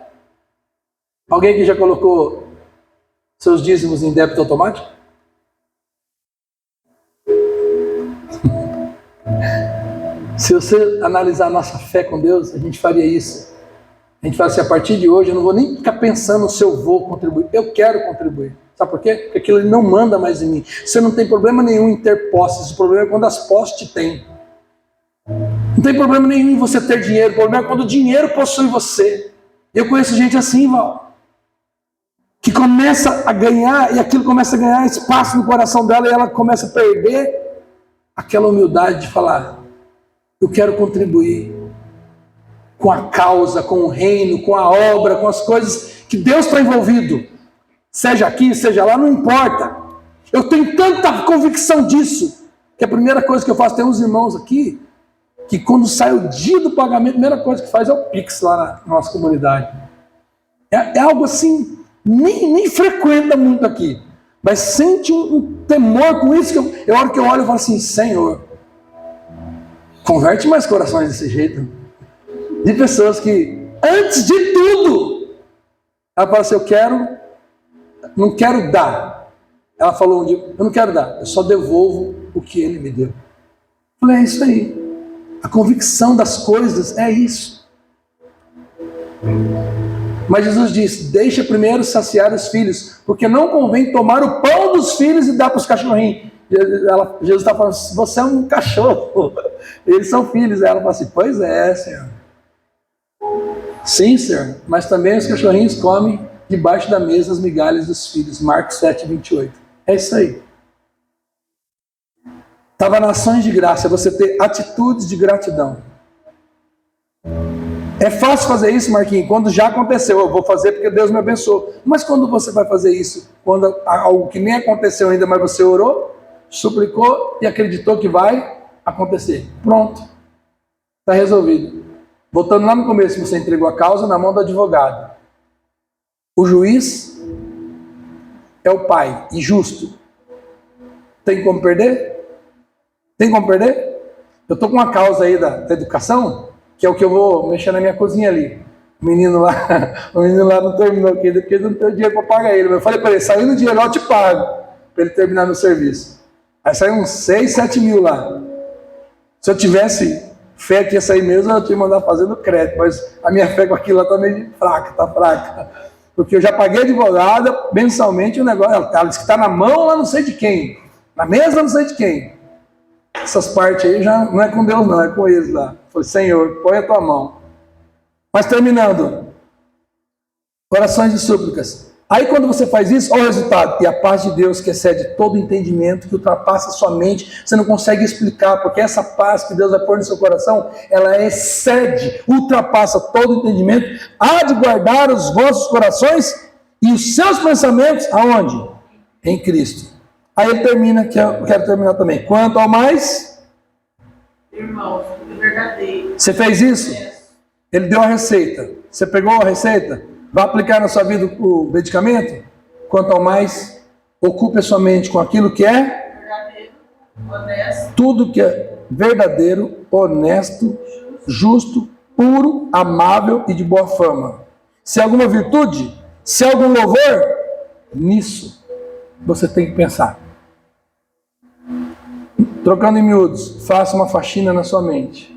Alguém que já colocou seus dízimos em débito automático? Se você analisar a nossa fé com Deus, a gente faria isso. A gente fala assim, a partir de hoje eu não vou nem ficar pensando se eu vou contribuir. Eu quero contribuir. Sabe por quê? Porque aquilo não manda mais em mim. Você não tem problema nenhum em ter posses. O problema é quando as posses te têm. Não tem problema nenhum em você ter dinheiro. O problema é quando o dinheiro possui você. Eu conheço gente assim, Val, que começa a ganhar e aquilo começa a ganhar espaço no coração dela e ela começa a perder aquela humildade de falar, eu quero contribuir com a causa, com o reino, com a obra, com as coisas que Deus está envolvido. Seja aqui, seja lá, não importa. Eu tenho tanta convicção disso, que a primeira coisa que eu faço, tem uns irmãos aqui, que quando sai o dia do pagamento, a primeira coisa que faz é o Pix lá na nossa comunidade. É algo assim, nem frequenta muito aqui, mas sente um temor com isso, que a hora que eu olho, eu falo assim, Senhor, converte mais corações desse jeito. De pessoas que, antes de tudo, ela fala assim, não quero dar. Ela falou um dia, eu não quero dar, eu só devolvo o que ele me deu. Eu falei, é isso aí. A convicção das coisas é isso. Mas Jesus disse, deixa primeiro saciar os filhos, porque não convém tomar o pão dos filhos e dar para os cachorrinhos. Jesus está falando, você é um cachorro, eles são filhos. Ela fala assim, pois é, Senhor. Sim, Senhor, mas também os cachorrinhos comem debaixo da mesa as migalhas dos filhos. Marcos 7, 28. É isso aí. Estava nas ações de graça, você ter atitudes de gratidão. É fácil fazer isso, Marquinhos, quando já aconteceu. Eu vou fazer porque Deus me abençoou. Mas quando você vai fazer isso? Quando algo que nem aconteceu ainda, mas você orou, suplicou e acreditou que vai acontecer. Pronto. Está resolvido. Voltando lá no começo, você entregou a causa na mão do advogado. O juiz é o pai, e justo. Tem como perder? Tem como perder? Eu estou com uma causa aí da educação, que é o que eu vou mexer na minha cozinha ali. O menino lá não terminou aqui, porque não tem dinheiro para pagar ele. Eu falei para ele, saindo o dinheiro eu te pago, para ele terminar meu serviço. Aí saiu uns 6, 7 mil lá. Se eu tivesse fé que ia sair mesmo, eu tinha que mandar fazer no crédito, mas a minha fé com aquilo lá está meio fraca, está fraca. Porque eu já paguei advogada mensalmente o negócio. Ela disse que está na mão lá não sei de quem, na mesa não sei de quem. Essas partes aí já não é com Deus não, é com eles lá. Eu falei, Senhor, põe a tua mão. Mas terminando, orações e súplicas. Aí quando você faz isso, olha o resultado. E a paz de Deus, que excede todo entendimento, que ultrapassa a sua mente, você não consegue explicar, porque essa paz que Deus vai pôr no seu coração, ela excede, ultrapassa todo entendimento, há de guardar os vossos corações e os seus pensamentos, aonde? Em Cristo. Aí ele termina, que eu quero terminar também. Quanto ao mais?
Irmãos, é verdadeiro.
Você fez isso? Ele deu a receita. Você pegou a receita? Vai aplicar na sua vida o medicamento? Quanto ao mais, ocupe a sua mente com aquilo que é
Verdadeiro, honesto,
tudo que é verdadeiro, honesto, justo, puro, amável e de boa fama. Se há alguma virtude, se há algum louvor, nisso você tem que pensar. Trocando em miúdos, faça uma faxina na sua mente.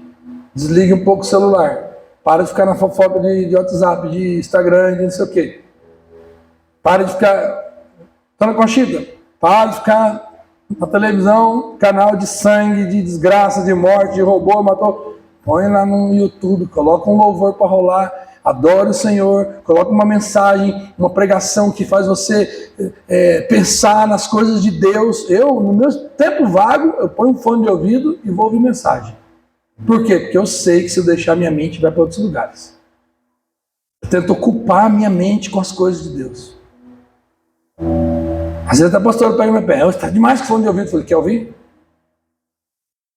Desligue um pouco o celular. Para de ficar na fofoca de WhatsApp, de Instagram, de não sei o quê. Para de ficar... Dona Conchita, para de ficar na televisão, canal de sangue, de desgraça, de morte, de roubou, matou. Põe lá no YouTube, coloca um louvor para rolar. Adore o Senhor, coloque uma mensagem, uma pregação que faz você pensar nas coisas de Deus. Eu, no meu tempo vago, eu ponho um fone de ouvido e vou ouvir mensagem. Por quê? Porque eu sei que se eu deixar minha mente, vai para outros lugares. Eu tento ocupar minha mente com as coisas de Deus. Às vezes a pastora pega meu pé, está demais com fone de ouvido. Eu falei, quer ouvir?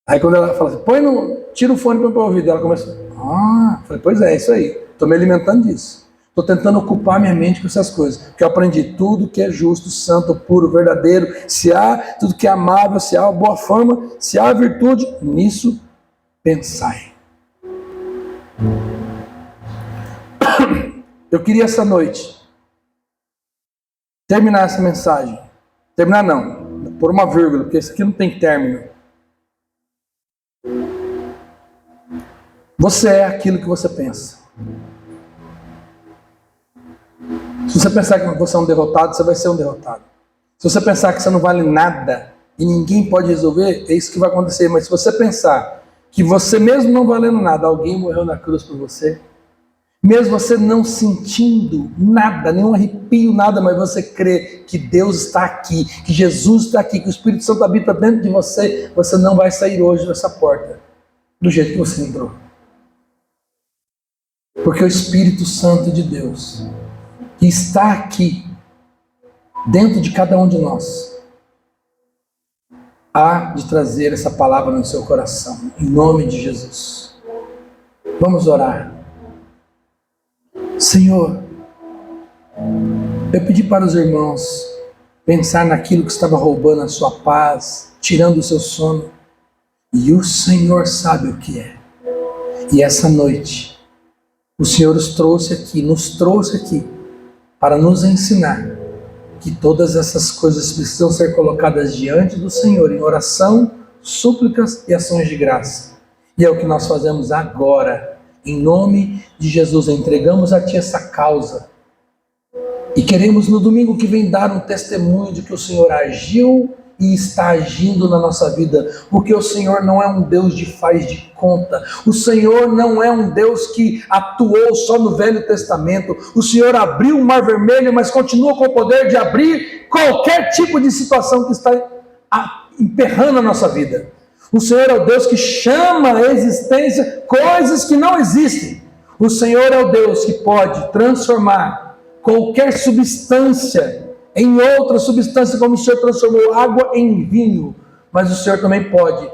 Aí quando ela fala assim, tira o fone para o ouvido. Ela começa, eu falei, pois é isso aí. Estou me alimentando disso. Estou tentando ocupar minha mente com essas coisas. Porque eu aprendi tudo que é justo, santo, puro, verdadeiro. Se há tudo que é amável, se há boa fama, se há virtude, nisso pensai. Eu queria essa noite terminar essa mensagem. Terminar não, por uma vírgula, porque isso aqui não tem término. Você é aquilo que você pensa. Se você pensar que você é um derrotado, você vai ser um derrotado. Se você pensar que você não vale nada e ninguém pode resolver, é isso que vai acontecer. Mas se você pensar que você mesmo não valendo nada, alguém morreu na cruz por você, mesmo você não sentindo nada, nenhum arrepio, nada, mas você crê que Deus está aqui, que Jesus está aqui, que o Espírito Santo habita dentro de você, você não vai sair hoje dessa porta do jeito que você entrou. Porque o Espírito Santo de Deus, que está aqui, dentro de cada um de nós, há de trazer essa palavra no seu coração, em nome de Jesus. Vamos orar. Senhor, eu pedi para os irmãos pensar naquilo que estava roubando a sua paz, tirando o seu sono, e o Senhor sabe o que é. E essa noite, o Senhor nos trouxe aqui para nos ensinar que todas essas coisas precisam ser colocadas diante do Senhor em oração, súplicas e ações de graça. E é o que nós fazemos agora. Em nome de Jesus, entregamos a Ti essa causa. E queremos no domingo que vem dar um testemunho de que o Senhor agiu e está agindo na nossa vida. Porque o Senhor não é um Deus de faz de conta. O Senhor não é um Deus que atuou só no Velho Testamento. O Senhor abriu o Mar Vermelho, mas continua com o poder de abrir qualquer tipo de situação que está emperrando a nossa vida. O Senhor é o Deus que chama à existência coisas que não existem. O Senhor é o Deus que pode transformar qualquer substância em outra substância, como o Senhor transformou água em vinho. Mas o Senhor também pode,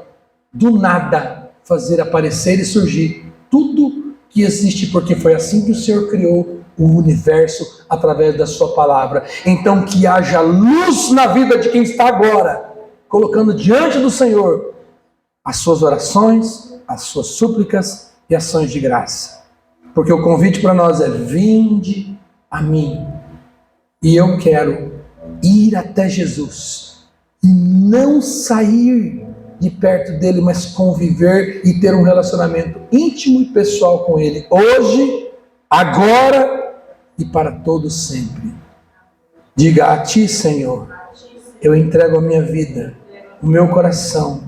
do nada, fazer aparecer e surgir tudo que existe, porque foi assim que o Senhor criou o universo através da sua palavra. Então que haja luz na vida de quem está agora, colocando diante do Senhor as suas orações, as suas súplicas e ações de graça. Porque o convite para nós é: vinde a mim. E eu quero ir até Jesus e não sair de perto dele, mas conviver e ter um relacionamento íntimo e pessoal com ele, hoje, agora e para todo sempre. Diga: a Ti, Senhor, eu entrego a minha vida, o meu coração,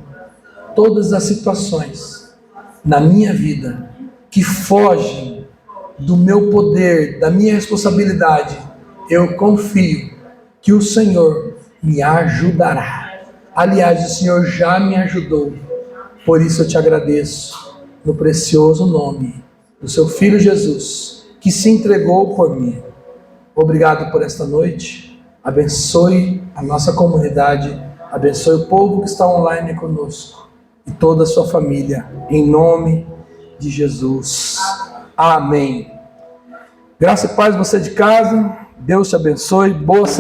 todas as situações na minha vida que fogem do meu poder, da minha responsabilidade. eu confio que o Senhor me ajudará. Aliás, o Senhor já me ajudou. Por isso eu te agradeço, no precioso nome do seu Filho Jesus, que se entregou por mim. Obrigado por esta noite. Abençoe a nossa comunidade. Abençoe o povo que está online conosco e toda a sua família. Em nome de Jesus. Amém. Graça e paz você de casa. Deus te abençoe. Boa semana.